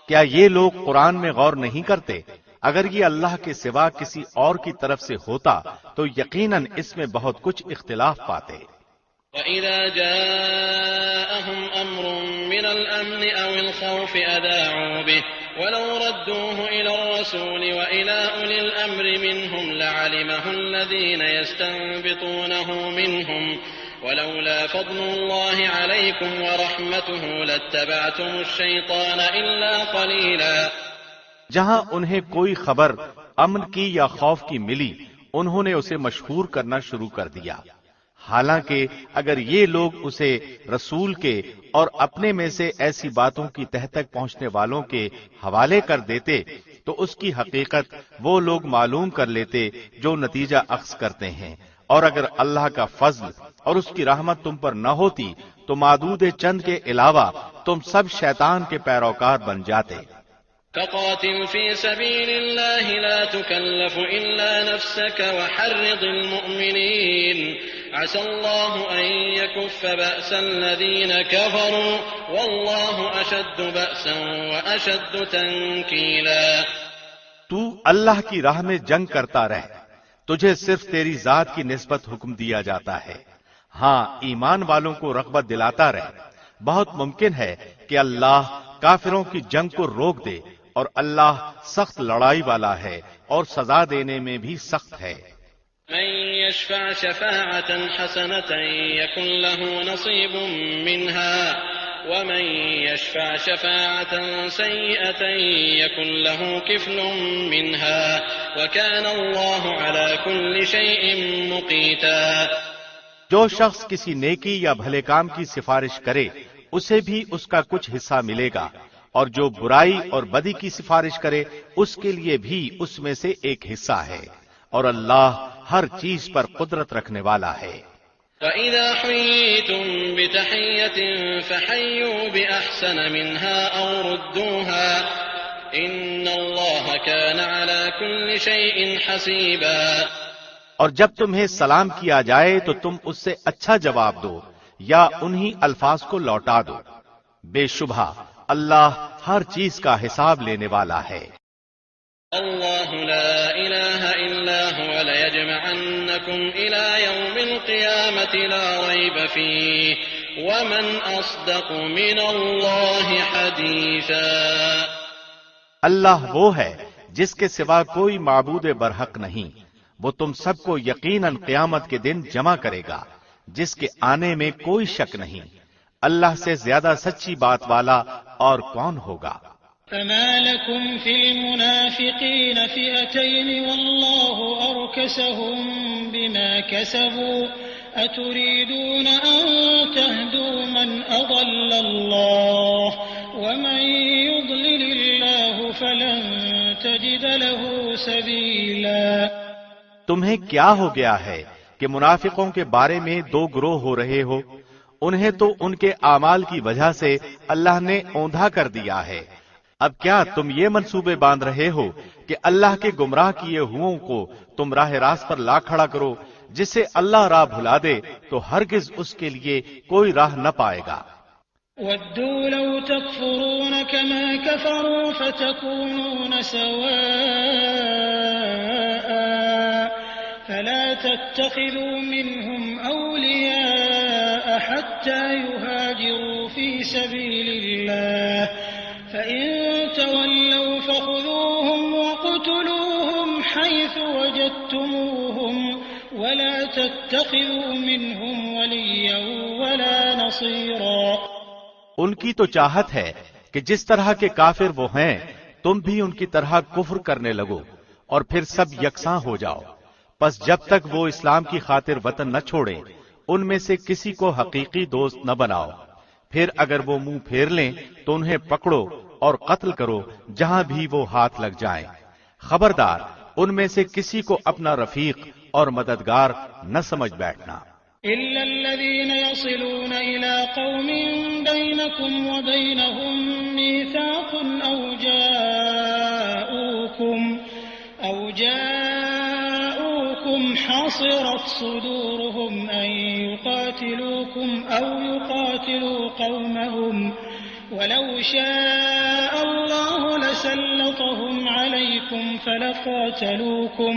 کیا یہ لوگ قرآن میں غور نہیں کرتے؟ اگر یہ اللہ کے سوا کسی اور کی طرف سے ہوتا تو یقیناً اس میں بہت کچھ اختلاف پاتے۔ وَإِذَا جَاءَهُمْ أَمْرٌ مِّنَ الْأَمْنِ أَوِ الْخَوْفِ أَذَاعُوا بِهِ وَلَوْ رَدُّوهُ إِلَى الرَّسُولِ وَإِلَى أُولِي الْأَمْرِ مِنْهُمْ لَعَلِمَهُ الَّذِينَ يَسْتَنبِطُونَهُ مِنْهُمْ وَلَوْلَا فَضْلُ اللَّهِ عَلَيْكُمْ وَرَحْمَتُهُ لَاتَّبَعْتُمُ الشَّيْطَانَ إِلَّا قَلِيلًا۔ جہاں انہیں کوئی خبر امن کی یا خوف کی ملی انہوں نے اسے مشہور کرنا شروع کر دیا، حالانکہ اگر یہ لوگ اسے رسول کے اور اپنے میں سے ایسی باتوں کی تہ تک پہنچنے والوں کے حوالے کر دیتے تو اس کی حقیقت وہ لوگ معلوم کر لیتے جو نتیجہ اخذ کرتے ہیں، اور اگر اللہ کا فضل اور اس کی رحمت تم پر نہ ہوتی تو معدود چند کے علاوہ تم سب شیطان کے پیروکار بن جاتے۔ فقاتل في سبيل الله لا تكلف إلا نفسك وحرض المؤمنين عسى الله أن يكف بأس الذين كفروا والله أشد بأسا وأشد تنكيلا۔ تو اللہ کی راہ میں جنگ کرتا رہ، تجھے صرف تیری ذات کی نسبت حکم دیا جاتا ہے، ہاں ایمان والوں کو رغبت دلاتا رہ، بہت ممکن ہے کہ اللہ کافروں کی جنگ کو روک دے، اور اللہ سخت لڑائی والا ہے اور سزا دینے میں بھی سخت ہے۔ من يشفع شفاعة حسنة يكن له نصيب منها ومن يشفع شفاعة سيئة يكن له كفل منها وكان الله على كل شيء مقيتا۔ جو شخص کسی نیکی یا بھلے کام کی سفارش کرے اسے بھی اس کا کچھ حصہ ملے گا، اور جو برائی اور بدی کی سفارش کرے اس کے لیے بھی اس میں سے ایک حصہ ہے، اور اللہ ہر چیز پر قدرت رکھنے والا ہے۔ وَإِذَا حُيِّيتُم بِتَحِيَّةٍ فَحَيُّوا بِأَحْسَنَ مِنْهَا أَوْ رُدُّوهَا إِنَّ اللَّهَ كَانَ عَلَى كُلِّ شَيْءٍ حَسِيبًا۔ اور جب تمہیں سلام کیا جائے تو تم اس سے اچھا جواب دو یا انہی الفاظ کو لوٹا دو، بے شبہ اللہ ہر چیز کا حساب لینے والا ہے۔ اللہ لا الہ الا هو لیجمعنکم الى یوم القیامة لا ریب فیہ ومن اصدق من اللہ حدیثا۔ اللہ وہ ہے جس کے سوا کوئی معبود برحق نہیں، وہ تم سب کو یقیناً قیامت کے دن جمع کرے گا جس کے آنے میں کوئی شک نہیں، اللہ سے زیادہ سچی بات والا اور کون ہوگا؟ فما لكم في المنافقين فئتين والله أركسهم بما كسبوا أتريدون أن تهدوا من أضل الله ومن يضلل الله فلن تجد له سبيلا۔ تمہیں کیا ہو گیا ہے کہ منافقوں کے بارے میں دو گروہ ہو رہے ہو؟ انہیں تو ان کے اعمال کی وجہ سے اللہ نے اوندھا کر دیا ہے، اب کیا تم یہ منصوبے باندھ رہے ہو کہ اللہ کے گمراہ کیے ہوئوں کو تم راہ راست پر لا کھڑا کرو؟ جسے اللہ راہ بھلا دے تو ہرگز اس کے لیے کوئی راہ نہ پائے گا۔ وَدُّوا لَوْ تَكْفُرُونَ كَمَا كَفَرُوا فَتَكُونُونَ سَوَاءً فَلَا تَتَّخِذُوا مِنْهُمْ أَوْلِيَاءَ حَتَّى يُهَاجِرُوا فِي سَبِيلِ اللَّهِ فَإِن تَوَلَّوْا فَخُذُوهُمْ وَاقْتُلُوهُمْ حَيْثُ وَجَدتُّمُوهُمْ وَلَا تَتَّخِذُوا مِنْهُمْ وَلِيًّا وَلَا نَصِيرًا۔ ان کی تو چاہت ہے کہ جس طرح کے کافر وہ ہیں تم بھی ان کی طرح کفر کرنے لگو اور پھر سب یکساں ہو جاؤ، پس جب تک وہ اسلام کی خاطر وطن نہ چھوڑیں ان میں سے کسی کو حقیقی دوست نہ بناؤ، پھر اگر وہ منہ پھیر لیں تو انہیں پکڑو اور قتل کرو جہاں بھی وہ ہاتھ لگ جائیں، خبردار ان میں سے کسی کو اپنا رفیق اور مددگار نہ سمجھ بیٹھنا۔ إِلَّا الَّذِينَ يَصِلُونَ إِلَىٰ قَوْمٍ بَيْنَكُمْ وَبَيْنَهُم مِّيثَاقٌ أَوْ جَاءُوكُمْ حَصِرَتْ صُدُورُهُمْ أَن يُقَاتِلُوكُمْ أَوْ يُقَاتِلُوا قَوْمَهُمْ وَلَوْ شَاءَ اللَّهُ لَسَلَّطَهُمْ عَلَيْكُمْ فَلَقَاتَلُوكُمْ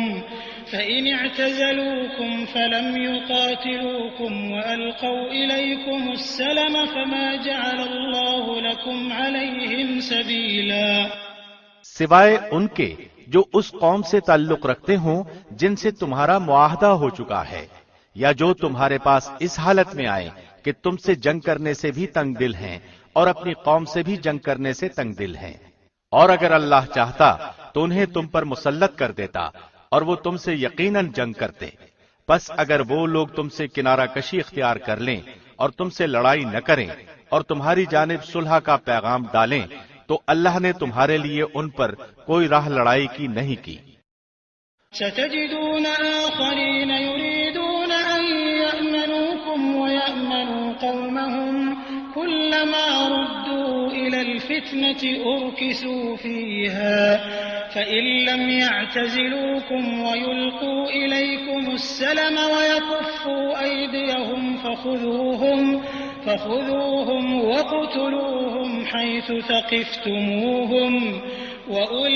فَإِنِ اعْتَزَلُوكُمْ فَلَمْ يُقَاتِلُوكُمْ وَأَلْقَوْا إِلَيْكُمُ السَّلَمَ فَمَا جَعَلَ اللَّهُ لَكُمْ عَلَيْهِمْ سَبِيلًا۔ سوائے ان کے جو اس قوم سے تعلق رکھتے ہوں جن سے تمہارا معاہدہ ہو چکا ہے، یا جو تمہارے پاس اس حالت میں آئے کہ تم سے جنگ کرنے سے بھی تنگ دل ہیں اور اپنی قوم سے بھی جنگ کرنے سے تنگ دل ہیں، اور اگر اللہ چاہتا تو انہیں تم پر مسلط کر دیتا اور وہ تم سے یقیناً جنگ کرتے. پس اگر وہ لوگ تم سے کنارہ کشی اختیار کر لیں اور تم سے لڑائی نہ کریں اور تمہاری جانب صلح کا پیغام ڈالیں تو اللہ نے تمہارے لیے ان پر کوئی راہ لڑائی کی نہیں کی. ستجدون آخرين يريدون أن يأمنوكم ويأمنوا قومهم كلما ردوا إلى الفتنة أركسوا فيها فإن لم يعتزلوكم ويلقوا إليكم السلم ويكفوا أيديهم فخذوهم واقتلوهم حيث ثقفتموهم وأولئكم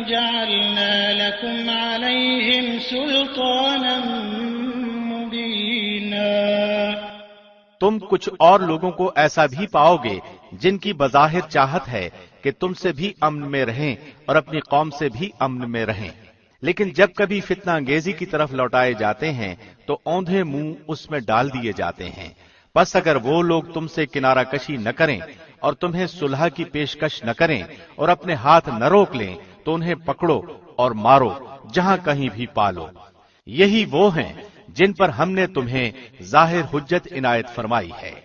جعلنا لكم عليهم سلطانا مبينا. تم کچھ اور لوگوں کو ایسا بھی پاؤ گے جن کی بظاہر چاہت ہے کہ تم سے بھی امن میں رہیں اور اپنی قوم سے بھی امن میں رہیں، لیکن جب کبھی فتنہ انگیزی کی طرف لوٹائے جاتے ہیں تو اوندھے منہ اس میں ڈال دیے جاتے ہیں. پس اگر وہ لوگ تم سے کنارہ کشی نہ کریں اور تمہیں صلح کی پیشکش نہ کریں اور اپنے ہاتھ نہ روک لیں تو انہیں پکڑو اور مارو جہاں کہیں بھی پالو. یہی وہ ہیں جن پر ہم نے تمہیں ظاہر حجت عنایت فرمائی ہے.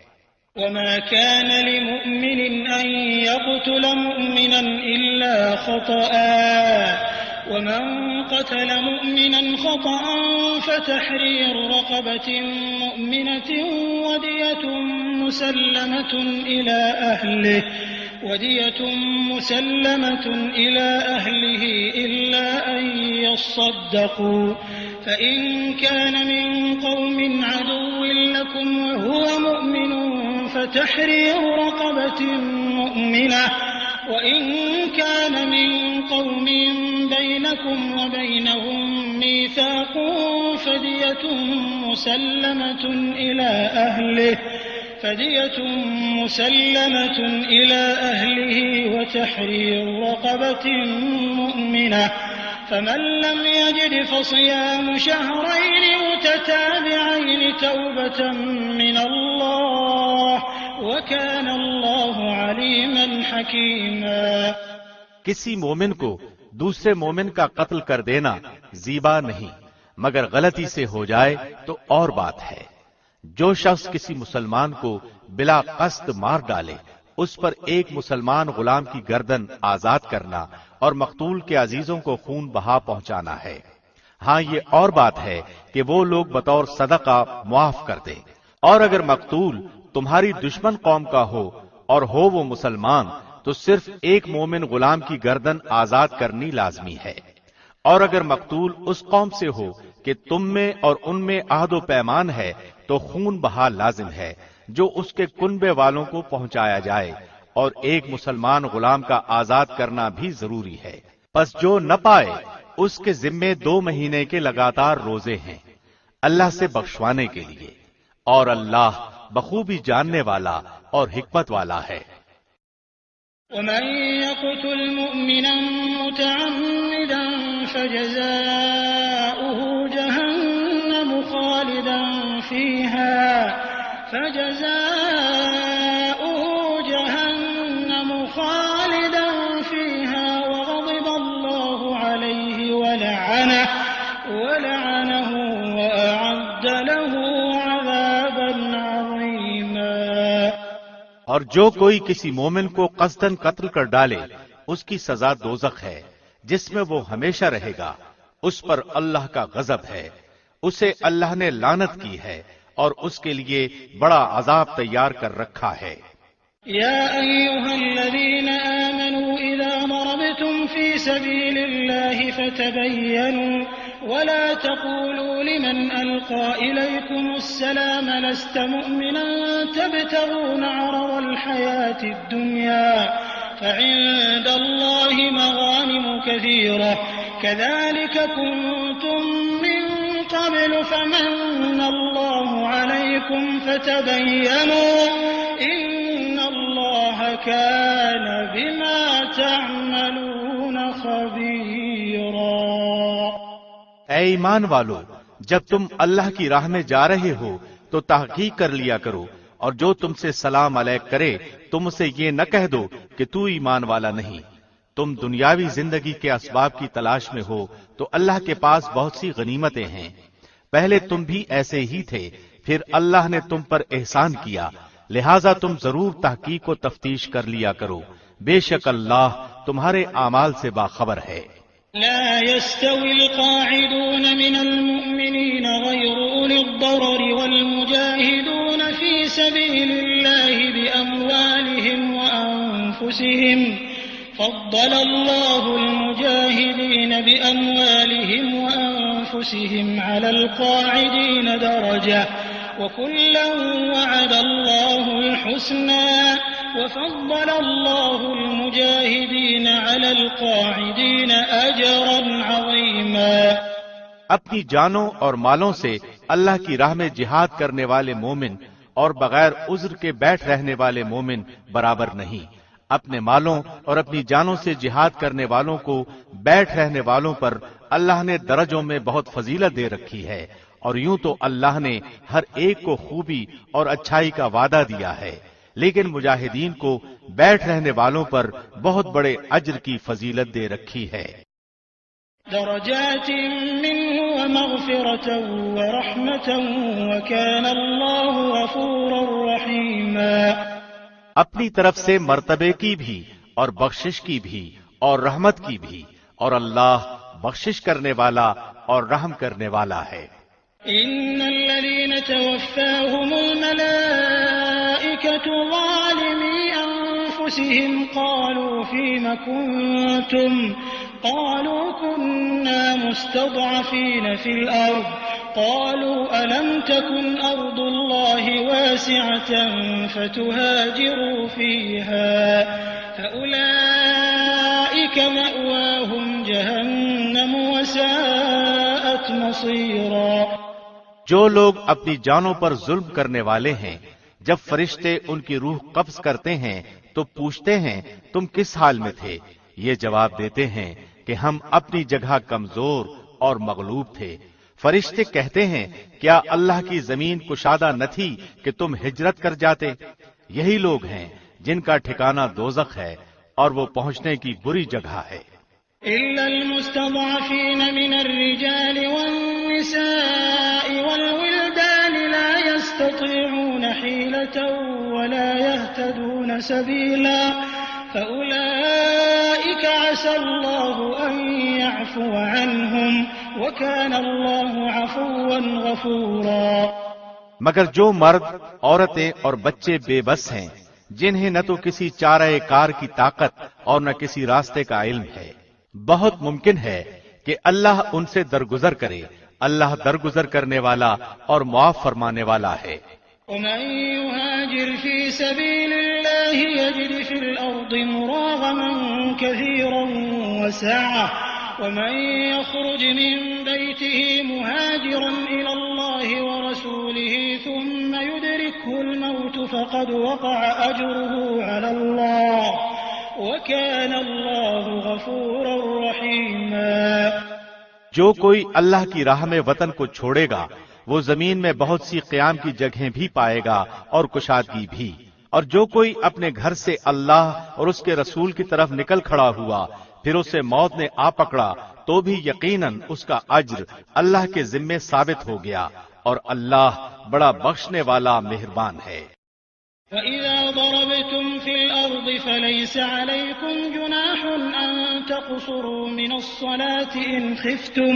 وما كان لمؤمن أن يقتل مؤمنا إلا خطأ ومن قتل مؤمنا خطأ فتحرير رقبة مؤمنة ودية مسلمة إلى أهله إلا أن يصدقوا فإن كان من قوم عدو لكم وهو مؤمن فتحرير رقبة مؤمنة وإن كان من قوم بينكم وبينهم ميثاق فدية مسلمة إلى أهله وتحرير رقبة مؤمنة فمن لم يجد فصيام شهرين متتابعين توبة من الله وكان الله عليما حكيما. کسی مومن کو دوسرے مومن کا قتل کر دینا زیبا نہیں، مگر غلطی سے ہو جائے تو اور بات ہے. جو شخص کسی مسلمان کو بلا قصد مار ڈالے اس پر ایک مسلمان غلام کی گردن آزاد کرنا اور مقتول کے عزیزوں کو خون بہا پہنچانا ہے. ہاں یہ اور بات ہے کہ وہ لوگ بطور صدقہ معاف کر دے. اور اگر مقتول تمہاری دشمن قوم کا ہو اور ہو وہ مسلمان تو صرف ایک مومن غلام کی گردن آزاد کرنی لازمی ہے. اور اگر مقتول اس قوم سے ہو کہ تم میں اور ان میں عہد و پیمان ہے تو خون بہا لازم ہے جو اس کے کنبے والوں کو پہنچایا جائے، اور ایک مسلمان غلام کا آزاد کرنا بھی ضروری ہے. پس جو نہ پائے اس کے ذمے 2 مہینے کے لگاتار روزے ہیں اللہ سے بخشوانے کے لیے، اور اللہ بخوبی جاننے والا اور حکمت والا ہے. ومن يقتل مؤمنا متعمدا فجزاؤه جهنم خالدا فيها وغضب الله عليه ولعنه وأعد له عذابا عظيما. اور جو کوئی کسی مومن کو قصداً قتل کر ڈالے اس کی سزا دوزخ ہے جس میں وہ ہمیشہ رہے گا، اس پر اللہ کا غضب ہے، اسے اللہ نے لعنت کی ہے اور اس کے لیے بڑا عذاب تیار کر رکھا ہے. يا أيها الذين آمنوا إذا ضربتم في سبيل الله فتبينوا ولا تقولوا لمن ألقى إليكم السلام لست مؤمنا تبتغون عرض الحياة الدنيا فعند الله مغانم كثيرة كذلك كنتم من قبل فمن الله عليكم فتبينوا إن الله كان بما تعملون خبيرا. اے ایمان والو، جب تم اللہ کی راہ میں جا رہے ہو تو تحقیق کر لیا کرو اور جو تم سے سلام علیک کرے تم اسے یہ نہ کہہ دو کہ تو ایمان والا نہیں۔ تم دنیاوی زندگی کے اسباب کی تلاش میں ہو تو اللہ کے پاس بہت سی غنیمتیں ہیں۔ پہلے تم بھی ایسے ہی تھے، پھر اللہ نے تم پر احسان کیا، لہذا تم ضرور تحقیق و تفتیش کر لیا کرو، بے شک اللہ تمہارے اعمال سے باخبر ہے۔ لا يستوي القاعدون من المؤمنين غير أولي الضرر والمجاهدون في سبيل الله بأموالهم وأنفسهم فضل الله المجاهدين بأموالهم وأنفسهم على القاعدين درجة وكلا وعد الله الحسنى وفضل الله المجاهدين على القاعدين أجرا عظيما۔ اپنی جانوں اور مالوں سے اللہ کی راہ میں جہاد کرنے والے مومن اور بغیر عذر کے بیٹھ رہنے والے مومن برابر نہیں۔ اپنے مالوں اور اپنی جانوں سے جہاد کرنے والوں کو بیٹھ رہنے والوں پر اللہ نے درجوں میں بہت فضیلت دے رکھی ہے، اور یوں تو اللہ نے ہر ایک کو خوبی اور اچھائی کا وعدہ دیا ہے، لیکن مجاہدین کو بیٹھ رہنے والوں پر بہت بڑے اجر کی فضیلت دے رکھی ہے۔ درجات منه ومغفرة ورحمة وكان الله غفورا رحيما۔ اپنی طرف سے مرتبے کی بھی اور بخشش کی بھی اور رحمت کی بھی، اور اللہ بخشش کرنے والا اور رحم کرنے والا ہے۔ ان الذين توفاهم الملائكة ظالمي انفسهم قالوا فيم كنتم قالوا كنا مستضعفين في الارض قالوا ألم تكن أرض الله واسعة فتهاجروا فيها فأولئك مأواهم جهنم وساءت مصيرا۔ جو لوگ اپنی جانوں پر ظلم کرنے والے ہیں، جب فرشتے ان کی روح قبض کرتے ہیں تو پوچھتے ہیں تم کس حال میں تھے؟ یہ جواب دیتے ہیں کہ ہم اپنی جگہ کمزور اور مغلوب تھے۔ فرشتے کہتے ہیں کیا اللہ کی زمین کشادہ نہ تھی کہ تم ہجرت کر جاتے؟ یہی لوگ ہیں جن کا ٹھکانہ دوزخ ہے اور وہ پہنچنے کی بری جگہ ہے۔ إلا المستضعفين من الرجال والنساء والولدان لا يستطيعون حيلة ولا يهتدون سبيلا فأولئك عسى الله أن يعفو عنهم وكان الله عفوا غفورا۔ مگر جو مرد، عورتیں اور بچے بے بس ہیں، جنہیں نہ تو کسی چارہ کار کی طاقت اور نہ کسی راستے کا علم ہے، بہت ممکن ہے کہ اللہ ان سے درگزر کرے۔ اللہ درگزر کرنے والا اور معاف فرمانے والا ہے۔ ومن يهاجر في سبيل الله يجد في الأرض مراغما كثيرا وسعة ومن يخرج من بيته مهاجرا إلى الله ورسوله ثم يدركه الموت فقد وقع أجره على الله وكان الله غفورا رحيما۔ جو کوئی اللہ کی راہ میں وطن کو چھوڑے گا وہ زمین میں بہت سی قیام کی جگہیں بھی پائے گا اور کشادگی بھی، اور جو کوئی اپنے گھر سے اللہ اور اس کے رسول کی طرف نکل کھڑا ہوا پھر اسے موت نے آ پکڑا تو بھی یقیناً اس کا اجر اللہ کے ذمے ثابت ہو گیا، اور اللہ بڑا بخشنے والا مہربان ہے۔ فَإِذَا ضَرَبْتُمْ فِي الْأَرْضِ فَلَيْسَ عَلَيْكُمْ جُنَاحٌ أَن تَقْصُرُوا مِنَ الصَّلَاةِ إِنْ خِفْتُمْ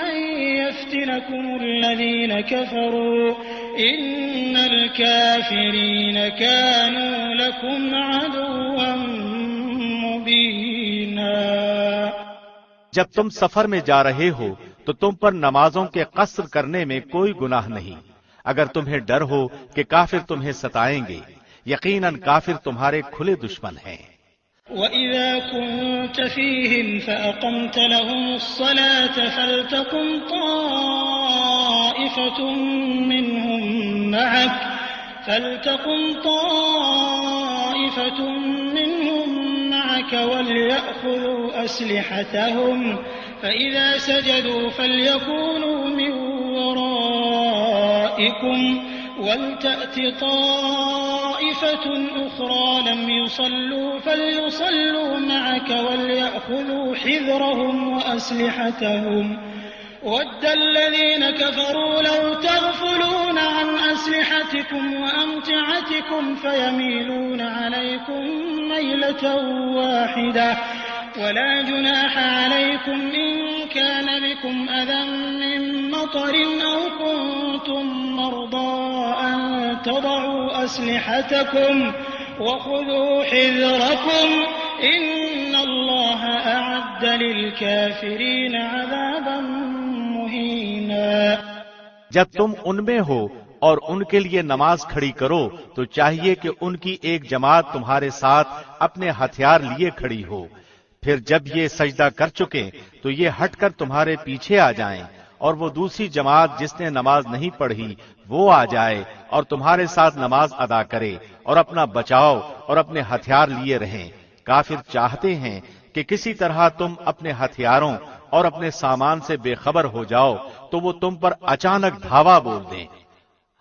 أَن يَفْتِنَكُمُ الَّذِينَ كَفَرُوا إِنَّ الْكَافِرِينَ كَانُوا لَكُمْ عَدُوًّا مُبِينًا۔ جب تم سفر میں جا رہے ہو تو تم پر نمازوں کے قصر کرنے میں کوئی گناہ نہیں، اگر تمہیں ڈر ہو کہ کافر تمہیں ستائیں گے، یقیناً کافر تمہارے کھلے دشمن ہیں۔ وَإِذَا كُنْتَ فِيهِمْ فَأَقَمْتَ لَهُمُ الصَّلَاةَ فَلْتَقُمْ طَائِفَةٌ مِّنْهُمْ مَعَكَ وَلْيَأْخُذُوا أَسْلِحَتَهُمْ فَإِذَا سَجَدُوا فَلْيَكُونُوا مِنْ وَرَائِكُمْ وَلْتَأْتِ طَائِفَةٌ أُخْرَىٰ لَمْ يُصَلُّوا فَلْيُصَلُّوا مَعَكَ وَلْيَأْخُذُوا حِذْرَهُمْ وَأَسْلِحَتَهُمْ وَدَّ الَّذِينَ كَفَرُوا لَوْ تَغْفُلُونَ عَنْ أَسْلِحَتِكُمْ وَأَمْتِعَتِكُمْ فَيَمِيلُونَ عَلَيْكُمْ مَيْلَةً وَاحِدَةً وَلَا جُنَاحَ عَلَيْكُمْ إِن كَانَ بِكُمْ أَذًى مِّن مَّطَرٍ أَوْ كُنتُم مَّرْضَىٰ أَن تَضَعُوا أَسْلِحَتَكُمْ وَخُذُوا حِذْرَكُمْ إِنَّ اللَّهَ أَعَدَّ لِلْكَافِرِينَ عَذَابًا مُّهِينًا۔ جب تم ان میں ہو اور ان کے لیے نماز کھڑی کرو تو چاہیے کہ ان کی ایک جماعت تمہارے ساتھ اپنے ہتھیار لیے کھڑی ہو، پھر جب یہ سجدہ کر چکے تو یہ ہٹ کر تمہارے پیچھے آ جائیں، اور وہ دوسری جماعت جس نے نماز نہیں پڑھی وہ آ جائے اور تمہارے ساتھ نماز ادا کرے اور اپنا بچاؤ اور اپنے ہتھیار لیے رہیں۔ کافر چاہتے ہیں کہ کسی طرح تم اپنے ہتھیاروں اور اپنے سامان سے بے خبر ہو جاؤ تو وہ تم پر اچانک دھاوا بول دیں۔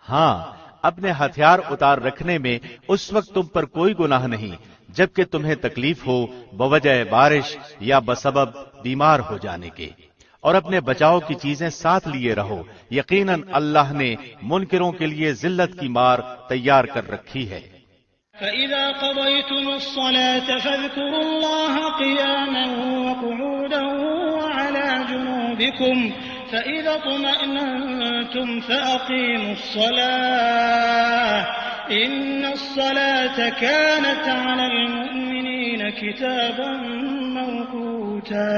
ہاں، اپنے ہتھیار اتار رکھنے میں اس وقت تم پر کوئی گناہ نہیں جبکہ تمہیں تکلیف ہو بوجہ بارش یا بسبب بیمار ہو جانے کے، اور اپنے بچاؤ کی چیزیں ساتھ لیے رہو، یقیناً اللہ نے منکروں کے لیے ذلت کی مار تیار کر رکھی ہے۔ فَإِذَا قَضَيْتُمُ الصَّلَاةَ فَاذْكُرُوا اللَّهَ قِيَامًا وَقُعُودًا وَعَلَىٰ جُنُوبِكُمْ فَإِذَا اطْمَأْنَنتُمْ فَأَقِيمُوا الصَّلَاةَ إِنَّ الصَّلَاةَ كَانَتْ عَلَى الْمُؤْمِنِينَ كِتَابًا مَّوْقُوتًا۔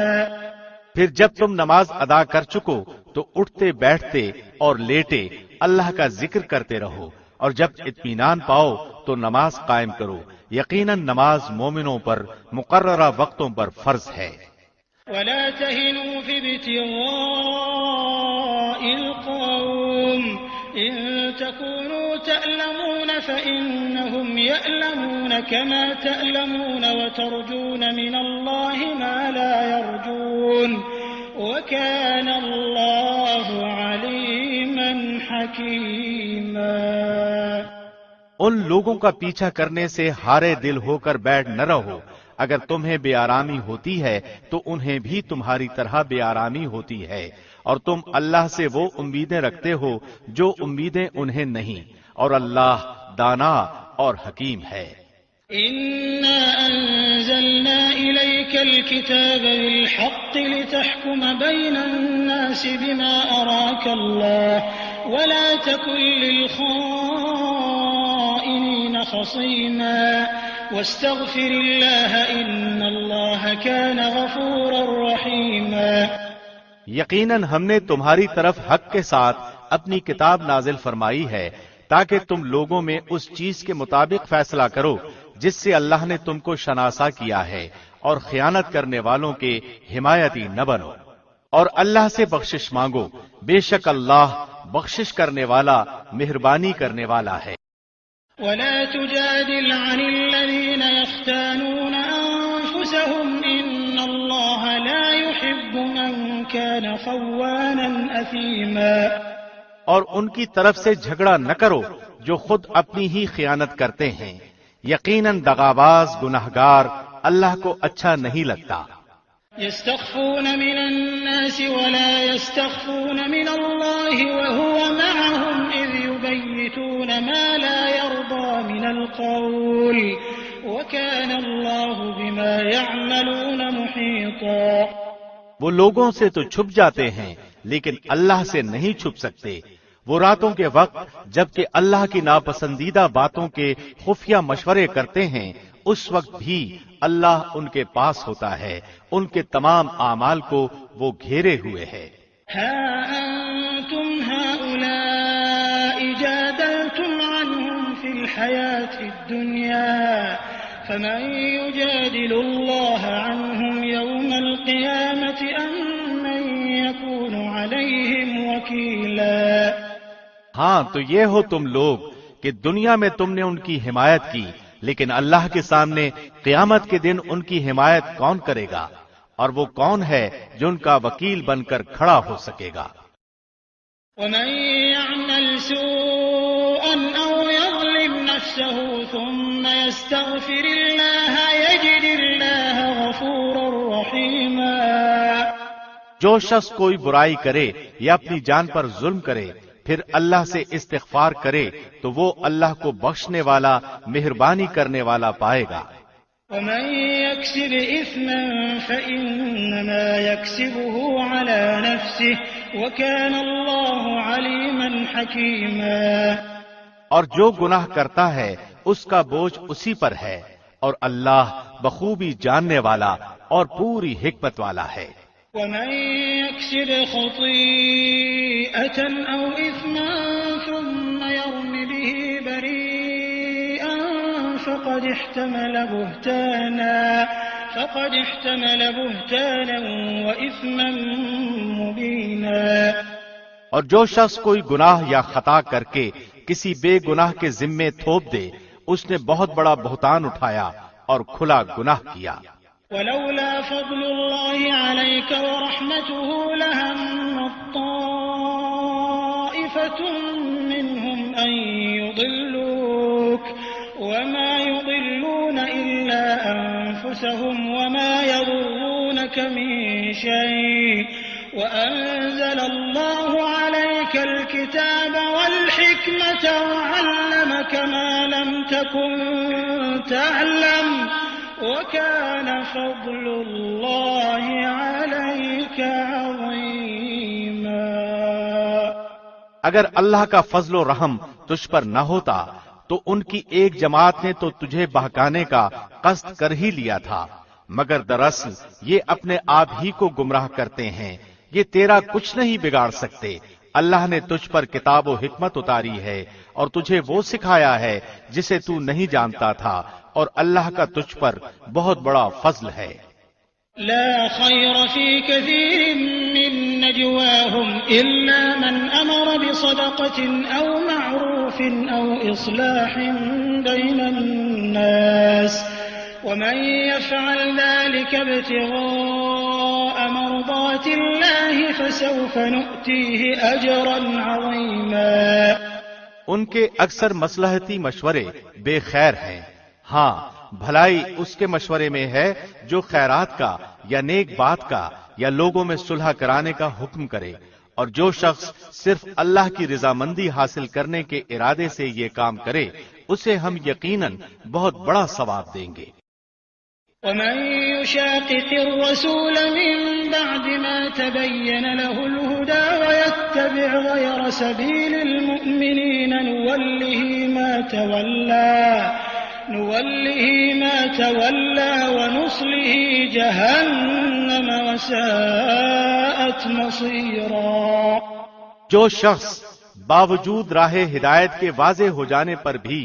پھر جب تم نماز ادا کر چکو تو اٹھتے بیٹھتے اور لیٹے اللہ کا ذکر کرتے رہو، اور جب اطمینان پاؤ تو نماز قائم کرو، یقیناً نماز مومنوں پر مقررہ وقتوں پر فرض ہے۔ وَلَا تَهِنُوا فِي ابْتِغَاءِ الْقَوْمِ إِن تَكُونُوا تَأْلَمُونَ فَإِنَّهُمْ يَأْلَمُونَ كَمَا تَأْلَمُونَ وَتَرْجُونَ مِنَ اللَّهِ مَا لَا يَرْجُونَ وَكَانَ اللَّهُ عَلِيمًا حَكِيمًا۔ ان لوگوں کا پیچھا کرنے سے ہارے دل ہو کر بیٹھ نہ رہو، اگر تمہیں بے آرامی ہوتی ہے تو انہیں بھی تمہاری طرح بے آرامی ہوتی ہے، اور تم اللہ سے وہ امیدیں رکھتے ہو جو امیدیں انہیں نہیں، اور اللہ دانا اور حکیم ہے۔ إِنَّا أَنزَلْنَا إِلَيْكَ الْكِتَابَ بِالْحَقِّ لِتَحْكُمَ بَيْنَ النَّاسِ بِمَا أَرَاكَ اللَّهُ وَلَا تَكُن لِّلْخَائِنِينَ خَصِيمًا وَاسْتَغْفِرِ اللَّهَ إِنَّ اللَّهَ كَانَ غَفُورًا رَّحِيمًا۔ یقیناً ہم نے تمہاری طرف حق کے ساتھ اپنی کتاب نازل فرمائی ہے تاکہ تم لوگوں میں اس چیز کے مطابق فیصلہ کرو جس سے اللہ نے تم کو شناسا کیا ہے، اور خیانت کرنے والوں کے حمایتی نہ بنو، اور اللہ سے بخشش مانگو، بے شک اللہ بخشش کرنے والا مہربانی کرنے والا ہے۔ وَلَا تُجَادِلْ عَنِ الَّذِينَ يَخْتَانُونَ أَنفُسَهُمْ إِنَّ اللَّهَ لَا يُحِبُّ مَن كَانَ خَوَّانًا أَثِيمًا۔ اور ان کی طرف سے جھگڑا نہ کرو جو خود اپنی ہی خیانت کرتے ہیں، یقیناً دغاباز گناہگار اللہ کو اچھا نہیں لگتا۔ يَسْتَخْفُونَ مِنَ النَّاسِ وَلَا يَسْتَخْفُونَ مِنَ اللَّهِ وَهُوَ مَعَهُمْ إِذْ يُبَيِّتُونَ مَا لَا يَرْضَىٰ مِنَ الْقَوْلِ وَكَانَ اللَّهُ بِمَا يَعْمَلُونَ مُحِيطًا۔ وہ لوگوں سے تو چھپ جاتے ہیں لیکن اللہ سے نہیں چھپ سکتے۔ وہ راتوں کے وقت جبکہ اللہ کی ناپسندیدہ باتوں کے خفیہ مشورے کرتے ہیں، اس وقت بھی اللہ ان کے پاس ہوتا ہے، ان کے تمام اعمال کو وہ گھیرے ہوئے ہے۔ ہا انتم هؤلاء جادلتم عنهم في الحياة الدنيا فمن يجادل الله عنهم يوم القيامة أم من يكون عليهم وكيلا۔ ہاں تو یہ ہو تم لوگ کہ دنیا میں تم نے ان کی حمایت کی، لیکن اللہ کے سامنے قیامت کے دن ان کی حمایت کون کرے گا، اور وہ کون ہے جو ان کا وکیل بن کر کھڑا ہو سکے گا۔ ومن يعمل سوءا نفسه ثم يستغفر الله يجد الله غفورا رحيما۔ جو شخص کوئی برائی کرے یا اپنی جان پر ظلم کرے پھر اللہ سے استغفار کرے تو وہ اللہ کو بخشنے والا مہربانی کرنے والا پائے گا۔ ومن يكسب إثما فإنما يكسبه على نفسه وكان الله عليما حكيما۔ اور جو گناہ کرتا ہے اس کا بوجھ اسی پر ہے اور اللہ بخوبی جاننے والا اور پوری حکمت والا ہے۔ ومن يكسب خطيئة أو إثما ثم يرم به بريئا فقد احتمل بهتانا وإثما مبينا۔ اور جو شخص کوئی گناہ یا خطا کر کے کسی بے گناہ کے ذمے تھوپ دے اس نے بہت بڑا بہتان اٹھایا اور کھلا گناہ کیا۔ ولولا فضل الله عليك ورحمته لهم طائفة منهم أن يضلوك وما يضلون إلا أنفسهم وما يضرونك من شيء وأنزل الله عليك الكتاب والحكمة وعلمك ما لم تكن تعلم وَكَانَ فَضْلُ اللَّهِ عَلَيْكَ عَظِيمًا۔ اگر اللہ کا فضل و رحم تجھ پر نہ ہوتا تو ان کی ایک جماعت نے تو تجھے بہکانے کا قصد کر ہی لیا تھا، مگر دراصل یہ اپنے آپ ہی کو گمراہ کرتے ہیں، یہ تیرا کچھ نہیں بگاڑ سکتے۔ اللہ نے تجھ پر کتاب و حکمت اتاری ہے اور تجھے وہ سکھایا ہے جسے تو نہیں جانتا تھا، اور اللہ کا تجھ پر بہت بڑا فضل ہے۔ لا خير في كثير من نجواهم إلا من أمر بصدقة أو معروف أو إصلاح بين الناس ومن يفعل ذلك ابتغاء مرضات الله فسوف نؤتيه أجرا عظيما۔ ان کے اکثر مصلحتی مشورے بے خیر ہیں، ہاں بھلائی اس کے مشورے میں ہے جو خیرات کا یا نیک بات کا یا لوگوں میں صلح کرانے کا حکم کرے، اور جو شخص صرف اللہ کی رضامندی حاصل کرنے کے ارادے سے یہ کام کرے اسے ہم یقیناً بہت بڑا ثواب دیں گے۔ ومن يشاقق الرسول من بعد ما تبين له الهدى ويتبع غير سبيل المؤمنين نوله ما تولى ونصله جهنم وساءت مصيرا۔ جو شخص باوجود راہ ہدایت کے واضح ہو جانے پر بھی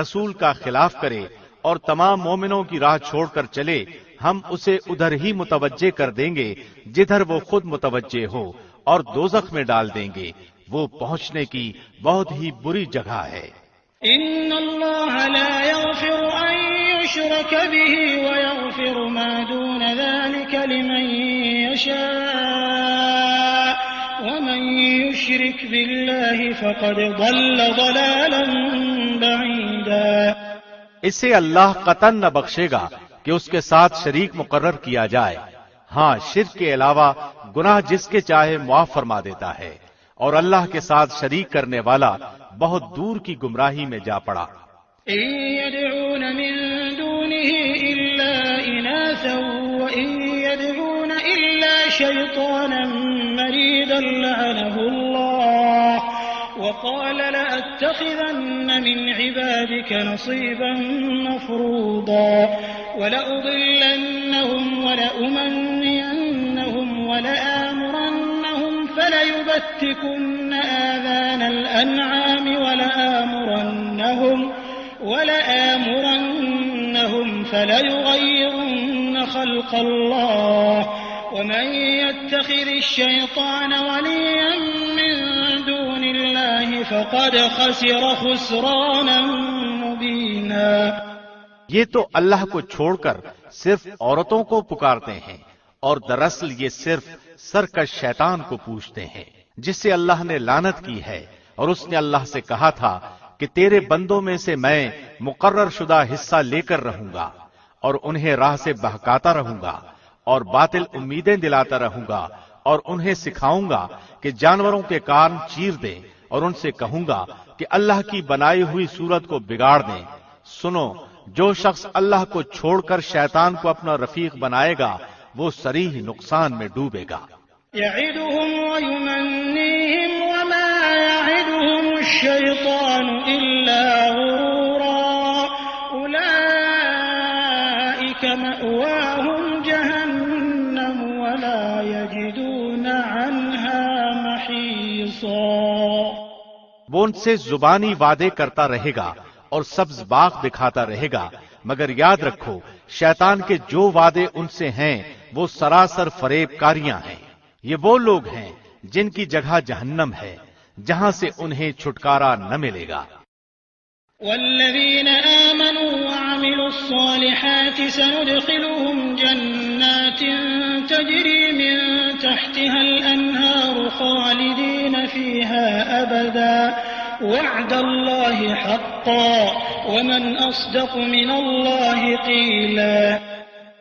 رسول کا خلاف کرے اور تمام مومنوں کی راہ چھوڑ کر چلے، ہم اسے ادھر ہی متوجہ کر دیں گے جدھر وہ خود متوجہ ہو، اور دوزخ میں ڈال دیں گے، وہ پہنچنے کی بہت ہی بری جگہ ہے۔ ان اللہ لا يغفر ان يشرك به ويغفر ما دون ذلك لمن يشاء ومن يشرك بالله فقد ضل ضلالا بعيدا۔ اسے اللہ قطعاً نہ بخشے گا کہ اس کے ساتھ شریک مقرر کیا جائے، ہاں شرک کے علاوہ گناہ جس کے چاہے معاف فرما دیتا ہے، اور اللہ کے ساتھ شریک کرنے والا بہت دور کی گمراہی میں جا پڑا۔ إن يدعون من دونه إلا إناثا وإن يدعون إلا شيطانا مريدا لعنه الله وقال لأتخذن من عبادك نصيبا مفروضا ولأضلنهم ولأمنينهم ولآمرنهم فليبتكن آذان الأنعام ولآمرنهم فليغيرن خلق الله ومن يتخذ الشيطان وليا من دون الله فقد خسر خسرانا مبينا۔ یہ تو اللہ کو چھوڑ کر صرف عورتوں کو پکارتے ہیں، اور دراصل یہ صرف سرکش شیطان کو پوچھتے ہیں جس سے اللہ نے لعنت کی ہے، اور اس نے اللہ سے کہا تھا کہ تیرے بندوں میں سے میں مقرر شدہ حصہ لے کر رہوں گا اور انہیں راہ سے بہکاتا رہوں گا اور باطل امیدیں دلاتا رہوں گا اور انہیں سکھاؤں گا کہ جانوروں کے کان چیر دیں اور ان سے کہوں گا کہ اللہ کی بنائی ہوئی صورت کو بگاڑ دیں۔ سنو، جو شخص اللہ کو چھوڑ کر شیطان کو اپنا رفیق بنائے گا وہ صریح نقصان میں ڈوبے گا۔ يعدهم ويمنيهم وما يعدهم الشيطان إلا غرورا أولئك مأواهم جهنم ولا يجدون عنها محيصا۔ وہ ان سے زبانی وعدے کرتا رہے گا اور سبز باغ دکھاتا رہے گا، مگر یاد رکھو شیطان کے جو وعدے ان سے ہیں وہ سراسر فریب کاریاں ہیں۔ یہ وہ لوگ ہیں جن کی جگہ جہنم ہے، جہاں سے انہیں چھٹکارا نہ ملے گا۔ والذين آمنوا وعملوا الصالحات سندخلهم جنات تجري من تحتها الأنهار خالدين فيها أبدا وعد الله حقا ومن أصدق من الله قيلا۔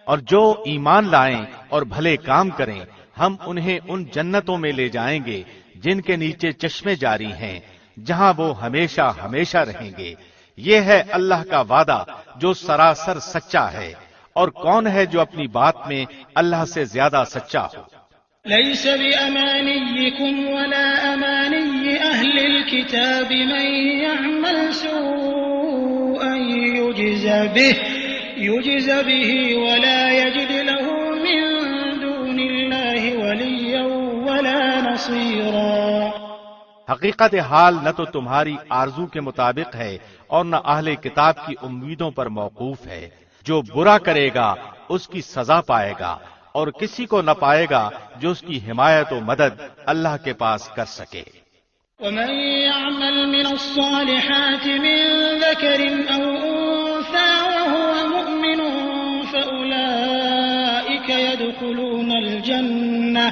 اور جو ایمان لائیں اور بھلے کام کریں ہم انہیں ان جنتوں میں لے جائیں گے جن کے نیچے چشمے جاری ہیں، جہاں وہ ہمیشہ ہمیشہ رہیں گے۔ یہ ہے اللہ کا وعدہ جو سراسر سچا ہے، اور کون ہے جو اپنی بات میں اللہ سے زیادہ سچا ہو؟ ليس بأمانيكم ولا أماني أهل الكتاب من يعمل سوءا يجز به ولا يجد له من دون الله وليا ولا نصيرا۔ حقیقت حال نہ تو تمہاری آرزو کے مطابق ہے اور نہ اہل کتاب کی امیدوں پر موقوف ہے۔ جو برا کرے گا اس کی سزا پائے گا، اور کسی کو نہ پائے گا جو اس کی حمایت و مدد اللہ کے پاس کر سکے۔ ومن يعمل من الصالحات من ذكر أو أنثى وهو مؤمن فأولئك يدخلون الجنة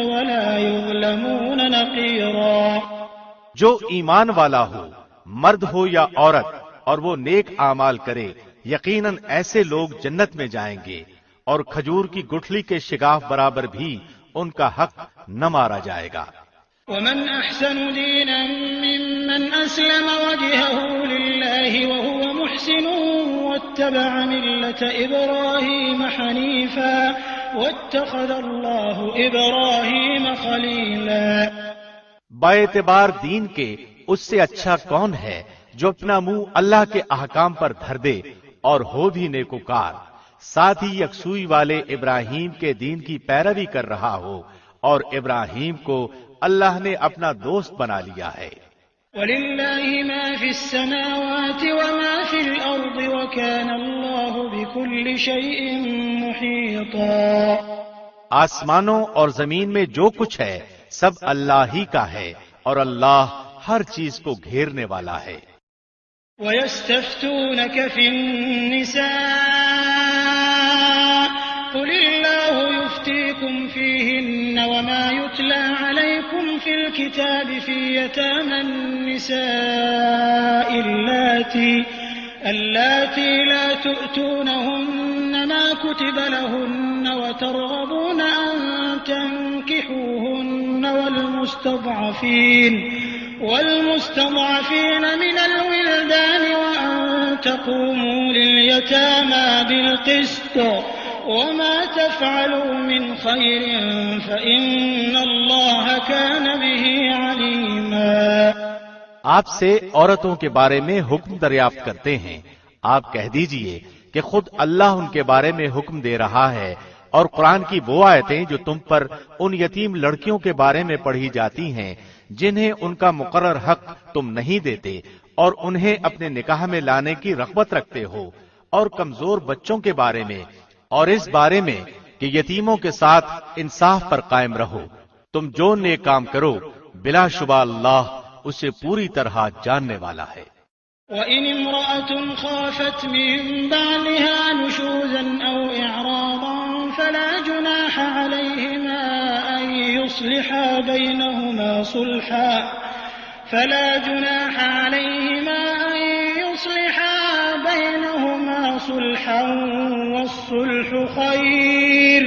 ولا يظلمون نقيرا۔ جو ایمان والا ہو، مرد ہو یا عورت، اور وہ نیک اعمال کرے، یقیناً ایسے لوگ جنت میں جائیں گے، اور کھجور کی گٹھلی کے شگاف برابر بھی ان کا حق نہ مارا جائے گا۔ ومن أحسن دينا ممن أسلم وجهه لله وهو محسن واتبع ملة إبراهيم حنيفا واتخذ الله إبراهيم خليلا۔ باعتبار دین کے اس سے اچھا کون ہے جو اپنا منہ اللہ کے احکام پر دھر دے اور ہو بھی نیکوکار، ساتھ ہی یکسوئی والے ابراہیم کے دین کی پیروی کر رہا ہو، اور ابراہیم کو اللہ نے اپنا دوست بنا لیا ہے۔ وَلِلَّهِ مَا فِي السَّمَاوَاتِ وَمَا فِي الْأَرْضِ وَكَانَ اللَّهُ بِكُلِّ شَيْءٍ مُحِيطًا۔ آسمانوں اور زمین میں جو کچھ ہے سب اللہ ہی کا ہے، اور اللہ ہر چیز کو گھیرنے والا ہے۔ وَيَسْتَفْتُونَكَ فِي النِّسَاءِ قُلِ اللَّهُ يُفْتِيكُمْ فِيهِنَّ وَمَا يُتْلَى عَلَيْكُمْ فِي الْكِتَابِ فِي يَتَامَى النِّسَاءِ اللَّاتِي لَا تُؤْتُونَهُنَّ مَا كُتِبَ لَهُنَّ وَتَرْغَبُونَ أَن تَنكِحُوهُنَّ والمستضعفين من الولدان وأن تقوموا لليتامى بالقسط وما تفعلوا من خير فإن الله كان به عليما۔ آپ سے عورتوں کے بارے میں حکم دریافت کرتے ہیں، آپ کہہ دیجئے کہ خود اللہ ان کے بارے میں حکم دے رہا ہے، اور قرآن کی وہ آیتیں جو تم پر ان یتیم لڑکیوں کے بارے میں پڑھی جاتی ہیں جنہیں ان کا مقرر حق تم نہیں دیتے، اور انہیں اپنے نکاح میں لانے کی رغبت رکھتے ہو، اور کمزور بچوں کے بارے میں، اور اس بارے میں کہ یتیموں کے ساتھ انصاف پر قائم رہو۔ تم جو نیک کام کرو بلا شبہ اللہ اسے پوری طرح جاننے والا ہے۔ وَإِنِ امْرَأَةٌ خَافَتْ مِن بَعْلِهَا نُشُوزًا أَوْ إِعْرَاضًا فَلَا جُنَاحَ عَلَيْهِمَا أَن يصلحا بينهما صلحا فلا جناح عليهما أن يصلحا بينهما صلحا والصلح خير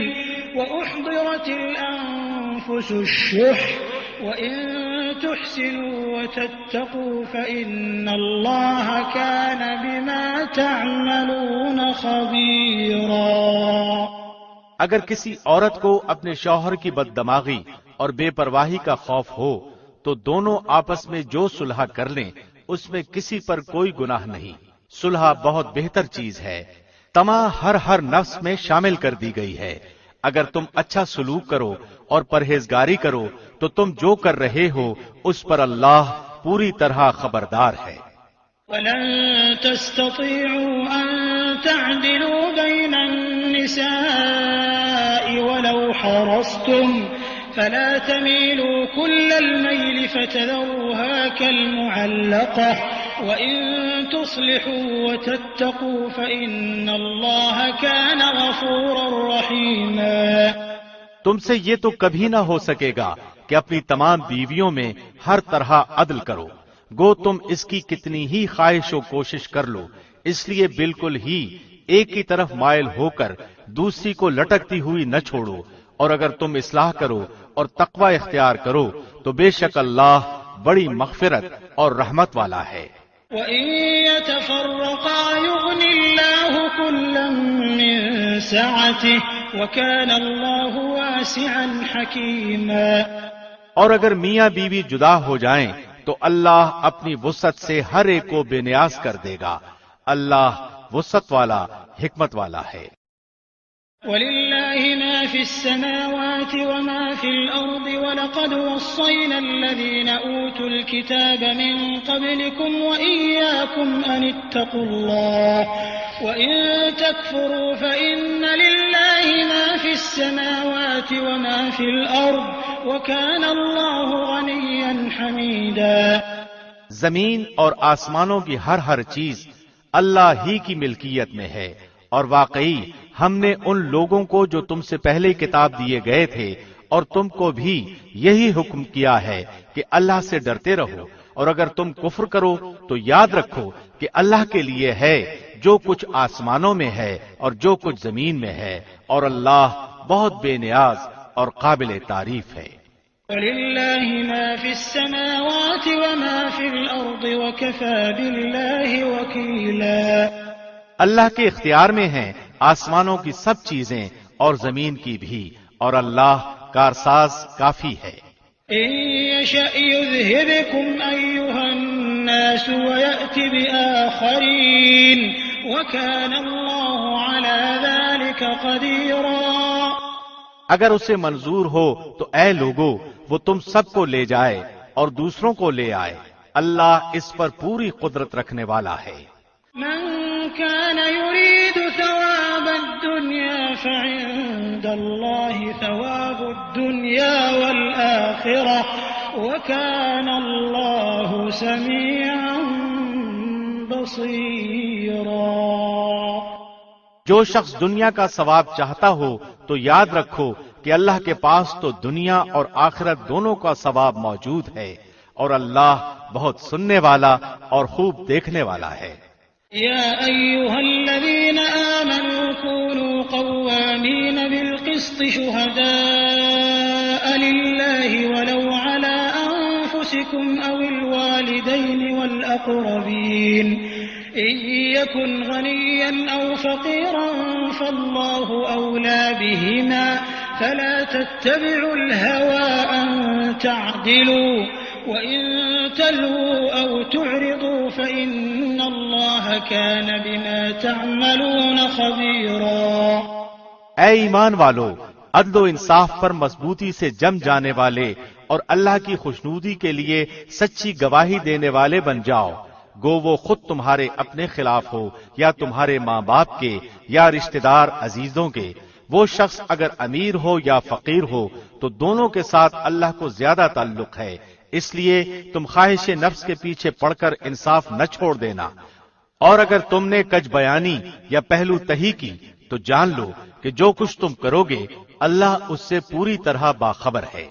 وأحضرت الأنفس الشح وإن تحسنوا وتتقوا فإن الله كان بما تعملون خبيرا۔ اگر کسی عورت کو اپنے شوہر کی بددماغی اور بے پرواہی کا خوف ہو تو دونوں آپس میں جو صلح کر لیں اس میں کسی پر کوئی گناہ نہیں۔ صلح بہت بہتر چیز ہے، طمع ہر نفس میں شامل کر دی گئی ہے۔ اگر تم اچھا سلوک کرو اور پرہیزگاری کرو تو تم جو کر رہے ہو اس پر اللہ پوری طرح خبردار ہے۔ وَلَن تَسْتَطِيعُوا أَن تَعْدِلُوا بَيْنَ النِّسَاءِ وَلَوْ حَرَصْتُمْ فَلَا تَمِيلُوا كُلَّ الْمَيْلِ فَتَذَرُوهَا كَالْمُعَلَّقَةِ وَإِن تُصْلِحُوا وَتَتَّقُوا فَإِنَّ اللَّهَ كَانَ غَفُورًا رَّحِيمًا۔ تم سے یہ تو کبھی نہ ہو سکے گا کہ اپنی تمام بیویوں میں ہر طرح عدل کرو، گو تم اس کی کتنی ہی خواہش و کوشش کر لو، اس لیے بالکل ہی ایک کی طرف مائل ہو کر دوسری کو لٹکتی ہوئی نہ چھوڑو، اور اگر تم اصلاح کرو اور تقوی اختیار کرو تو بے شک اللہ بڑی مغفرت اور رحمت والا ہے۔ وَإِن يَتَفَرَّقَا يُغْنِ اللَّهُ كُلًّا مِّن سَعَتِهِ وَكَانَ اللَّهُ وَاسِعًا حَكِيمًا۔ اور اگر میاں بیوی جدا ہو جائیں تو اللہ اپنی وسعت سے ہر ایک کو بے نیاز کر دے گا، اللہ وسعت والا حکمت والا ہے۔ وَلِلَّهِ مَا فِي السَّمَاوَاتِ وَمَا فِي الْأَرْضِ وَلَقَدْ وَصَّيْنَا الَّذِينَ أُوتُوا الْكِتَابَ مِن قَبْلِكُمْ وَإِيَّاكُمْ أَنِ اتَّقُوا اللَّهَ وَإِن تَكْفُرُوا فَإِنَّ لِلَّهِ مَا فِي السَّمَاوَاتِ وَمَا فِي الْأَرْضِ وَكَانَ اللَّهُ غَنِيًّا حَمِيدًا۔ زمین اور آسمانوں کی ہر چیز اللہ ہی کی ملکیت میں ہے، اور واقعی ہم نے ان لوگوں کو جو تم سے پہلے کتاب دیے گئے تھے اور تم کو بھی یہی حکم کیا ہے کہ اللہ سے ڈرتے رہو، اور اگر تم کفر کرو تو یاد رکھو کہ اللہ کے لیے ہے جو کچھ آسمانوں میں ہے اور جو کچھ زمین میں ہے، اور اللہ بہت بے نیاز اور قابل تعریف ہے۔ وَلِلَّهِ مَا فِي السَّمَاوَاتِ وَمَا فِي الْأَرْضِ وَكَفَى بِاللَّهِ وَكِيلًا۔ اللہ کے اختیار میں ہیں آسمانوں کی سب چیزیں اور زمین کی بھی، اور اللہ کارساز کافی ہے۔ إِن يَشَأْ يُذْهِبْكُمْ أَيُّهَا النَّاسُ وَيَأْتِ بِآخَرِينَ وَكَانَ اللَّهُ عَلَى ذَلِكَ قَدِيرًا۔ اگر اسے منظور ہو تو اے لوگو وہ تم سب کو لے جائے اور دوسروں کو لے آئے، اللہ اس پر پوری قدرت رکھنے والا ہے۔ من كان يريد ثواب الدنيا فعند الله ثواب الدنيا والآخرة وكان الله سميعا بصيرا۔ جو شخص دنیا کا ثواب چاہتا ہو تو یاد رکھو کہ اللہ کے پاس تو دنیا اور آخرت دونوں کا ثواب موجود ہے، اور اللہ بہت سننے والا اور خوب دیکھنے والا ہے۔ يا أيها الذين آمنوا كونوا قوامين بالقسط شهداء لله ولو على أنفسكم أو الوالدين والأقربين إن يكن غنيا أو فقيرا فالله أولى بهما فلا تتبعوا الهوى أن تعدلوا وإن تلووا أو تعرضوا فإن الله كان بما تعملون خبيرا۔ اے ایمان والو، عدل و انصاف پر مضبوطی سے جم جانے والے اور اللہ کی خوشنودی کے لیے سچی گواہی دینے والے بن جاؤ، گو وہ خود تمہارے اپنے خلاف ہو یا تمہارے ماں باپ کے یا رشتہ دار عزیزوں کے۔ وہ شخص اگر امیر ہو یا فقیر ہو تو دونوں کے ساتھ اللہ کو زیادہ تعلق ہے، اس لیے تم خواہش نفس کے پیچھے پڑ کر انصاف نہ چھوڑ دینا، اور اگر تم نے کج بیانی یا پہلو تہی کی تو جان لو کہ جو کچھ تم کرو گے اللہ اس سے پوری طرح باخبر ہے۔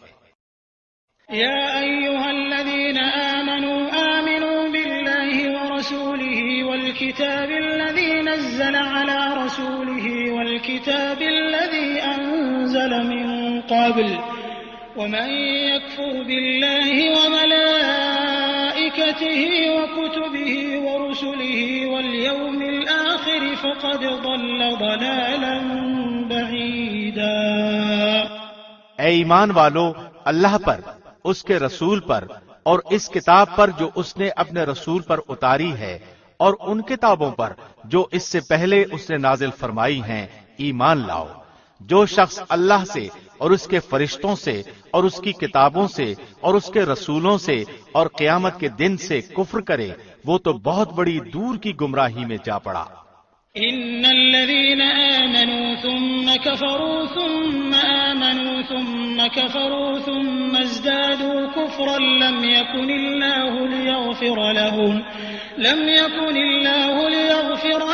يا أيها الذين آمنوا بالله ورسوله والكتاب الذي نزل على رسوله والكتاب الذي أنزل من قبل ومن يكفر بالله وملائكته وكتبه ورسله واليوم الآخر فقد ضل ضلالا بعيدا۔ اے ایمان والو، اللہ پر، اس کے رسول پر اور اس کتاب پر جو اس نے اپنے رسول پر اتاری ہے اور ان کتابوں پر جو اس سے پہلے اس نے نازل فرمائی ہیں ایمان لاؤ۔ جو شخص اللہ سے اور اس کے فرشتوں سے اور اس کی کتابوں سے اور اس کے رسولوں سے اور قیامت کے دن سے کفر کرے وہ تو بہت بڑی دور کی گمراہی میں جا پڑا۔ إن الذين آمنوا ثم كفروا ثم آمنوا ثم كفروا ثم ازدادوا كفرا لم يكن الله ليغفر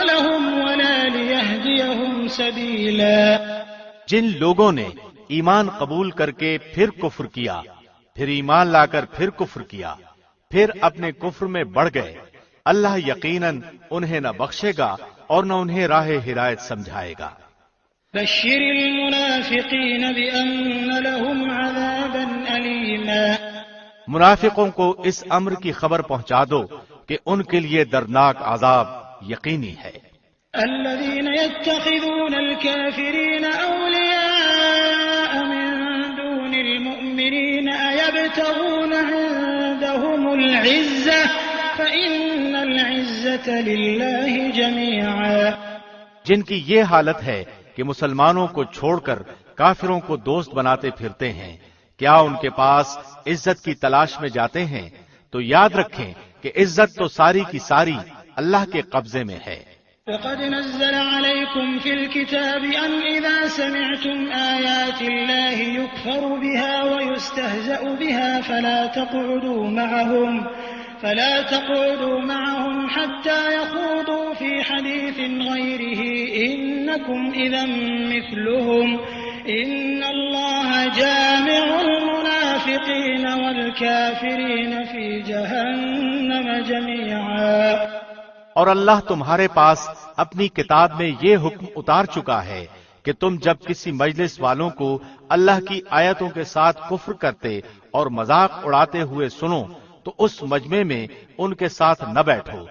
لهم ولا ليهديهم سبيلا۔ جن لوگوں نے ایمان قبول کر کے پھر کفر کیا، پھر ایمان لا کر پھر کفر کیا، پھر اپنے کفر میں بڑھ گئے، اللہ یقیناً انہیں نہ بخشے گا اور نہ انہیں راہ ہدایت سمجھائے گا۔ بشر المنافقین بأن لهم عذابا ألیما۔ منافقوں کو اس امر کی خبر پہنچا دو کہ ان کے لیے دردناک عذاب یقینی ہے۔ الذين يتخذون الكافرين أولياء من دون المؤمنين أيبتغون عندهم العزة فإن العزة لله جميعا۔ جن کی یہ حالت ہے کہ مسلمانوں کو چھوڑ کر کافروں کو دوست بناتے پھرتے ہیں، کیا ان کے پاس عزت کی تلاش میں جاتے ہیں؟ تو یاد رکھیں کہ عزت تو ساری کی ساری اللہ کے قبضے میں ہے۔ وقد نزل عليكم في الكتاب أن إذا سمعتم آيات الله يكفر بها ويستهزأ بها فلا تقعدوا معهم حتى يخوضوا في حديث غيره إنكم إذا مثلهم إن الله جامع المنافقين والكافرين في جهنم جميعا۔ اور اللہ تمہارے پاس اپنی کتاب میں یہ حکم اتار چکا ہے کہ تم جب کسی مجلس والوں کو اللہ کی آیتوں کے ساتھ کفر کرتے اور مذاق اڑاتے ہوئے سنو تو اس مجمع میں ان کے ساتھ نہ بیٹھو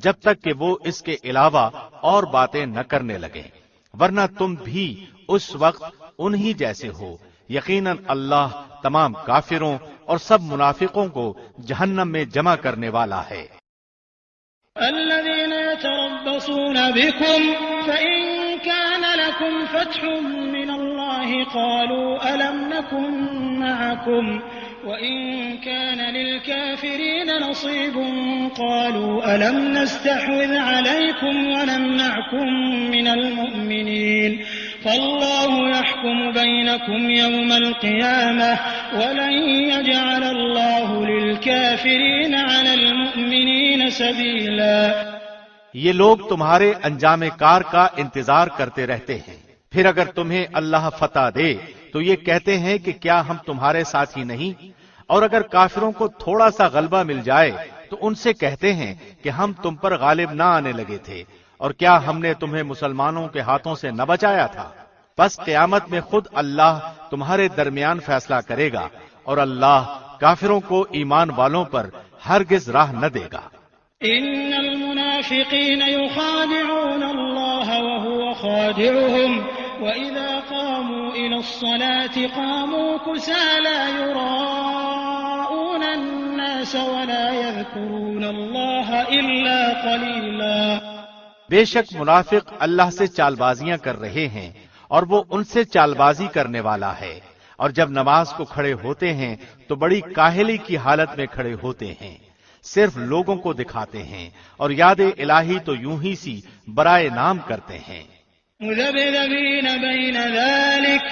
جب تک کہ وہ اس کے علاوہ اور باتیں نہ کرنے لگیں، ورنہ تم بھی اس وقت انہی جیسے ہو۔ یقیناً اللہ تمام کافروں اور سب منافقوں کو جہنم میں جمع کرنے والا ہے۔ الذين يتربصون بكم فإن كان لكم فتح من الله قالوا ألم نكن معكم وإن كان للكافرين نصيب قالوا ألم نستحوذ عليكم ونمنعكم من المؤمنين فالله يحكم بينكم يوم القيامة ولن يجعل الله للكافرين على المؤمنين سبيلا۔ یہ لوگ تمہارے انجام کار کا انتظار کرتے رہتے ہیں، پھر اگر تمہیں اللہ فتح دے تو یہ کہتے ہیں کہ کیا ہم تمہارے ساتھ ہی نہیں، اور اگر کافروں کو تھوڑا سا غلبہ مل جائے تو ان سے کہتے ہیں کہ ہم تم پر غالب نہ آنے لگے تھے، اور کیا ہم نے تمہیں مسلمانوں کے ہاتھوں سے نہ بچایا تھا؟ بس قیامت میں خود اللہ تمہارے درمیان فیصلہ کرے گا، اور اللہ کافروں کو ایمان والوں پر ہرگز راہ نہ دے گا۔ ان المنافقین یخادعون اللہ وهو خادعهم وإذا قاموا إلى الصلاة قاموا كسالى يراءون الناس ولا يذكرون الله إلا قليلا۔ بے شک منافق اللہ سے چال بازیاں کر رہے ہیں اور وہ ان سے چال بازی کرنے والا ہے، اور جب نماز کو کھڑے ہوتے ہیں تو بڑی کاہلی کی حالت میں کھڑے ہوتے ہیں، صرف لوگوں کو دکھاتے ہیں اور یاد الہی تو یوں ہی سی برائے نام کرتے ہیں۔ مذبذبین بین ذلک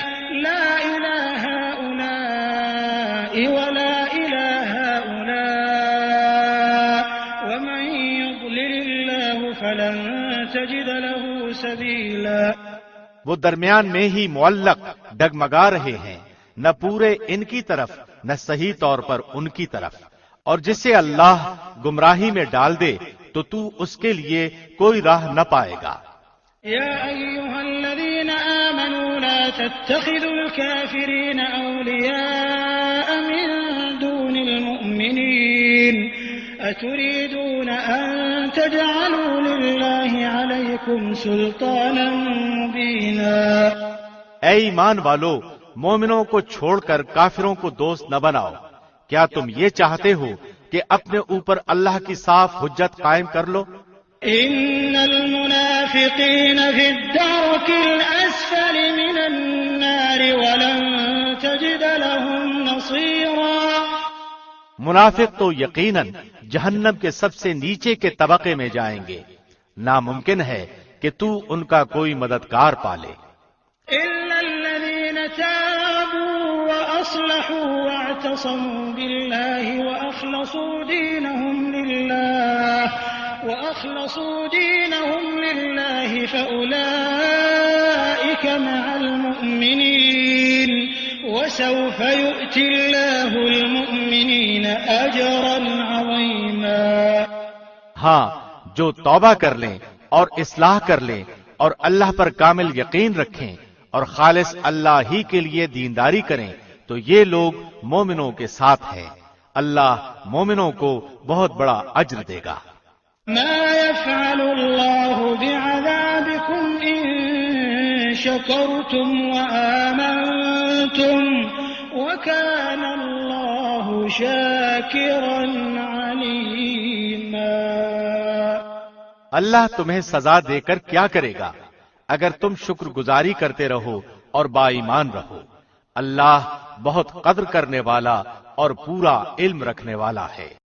لا الہ هؤلاء ولا الہ هؤلاء ومن یضلل اللہ فلن تجد له سبیلا۔ وہ درمیان میں ہی معلق ڈگمگا رہے ہیں، نہ پورے ان کی طرف نہ صحیح طور پر ان کی طرف، اور جسے اللہ گمراہی میں ڈال دے تو اس کے لیے کوئی راہ نہ پائے گا۔ يا أيها الذين آمنوا لا تتخذوا الكافرين أولياء من دون المؤمنين أتريدون أن تجعلوا لله عليكم سلطانا مبينا۔ اے ایمان والو، مومنوں کو چھوڑ کر کافروں کو دوست نہ بناؤ۔ کیا تم یہ چاہتے ہو کہ اپنے اوپر اللہ کی صاف حجت قائم کر لو؟ إن المنافقين في الدرك الأسفل من النار ولن تجد لهم نصيرا۔ منافق تو یقیناً جہنم کے سب سے نیچے کے طبقے میں جائیں گے، ناممکن ہے کہ تو ان کا کوئی مددگار پالے۔ إلا الذين تابوا وأصلحوا واعتصموا بالله وأخلصوا دينهم لله فأولئك مع المؤمنين وسوف يؤتي الله المؤمنين أجرا عظيما۔ ہاں، جو توبہ کر لیں اور اصلاح کر لیں اور اللہ پر کامل یقین رکھیں اور خالص اللہ ہی کے لیے دینداری کریں تو یہ لوگ مومنوں کے ساتھ ہیں۔ اللہ مومنوں کو بہت بڑا اجر دے گا۔ ما يفعل الله بعذابكم إن شكرتم وآمنتم وكان الله شاكرا عليما۔ اللہ تمہیں سزا دے کر کیا کرے گا اگر تم شکر گزاری کرتے رہو اور با ایمان رہو۔ اللہ بہت قدر کرنے والا اور پورا علم رکھنے والا ہے۔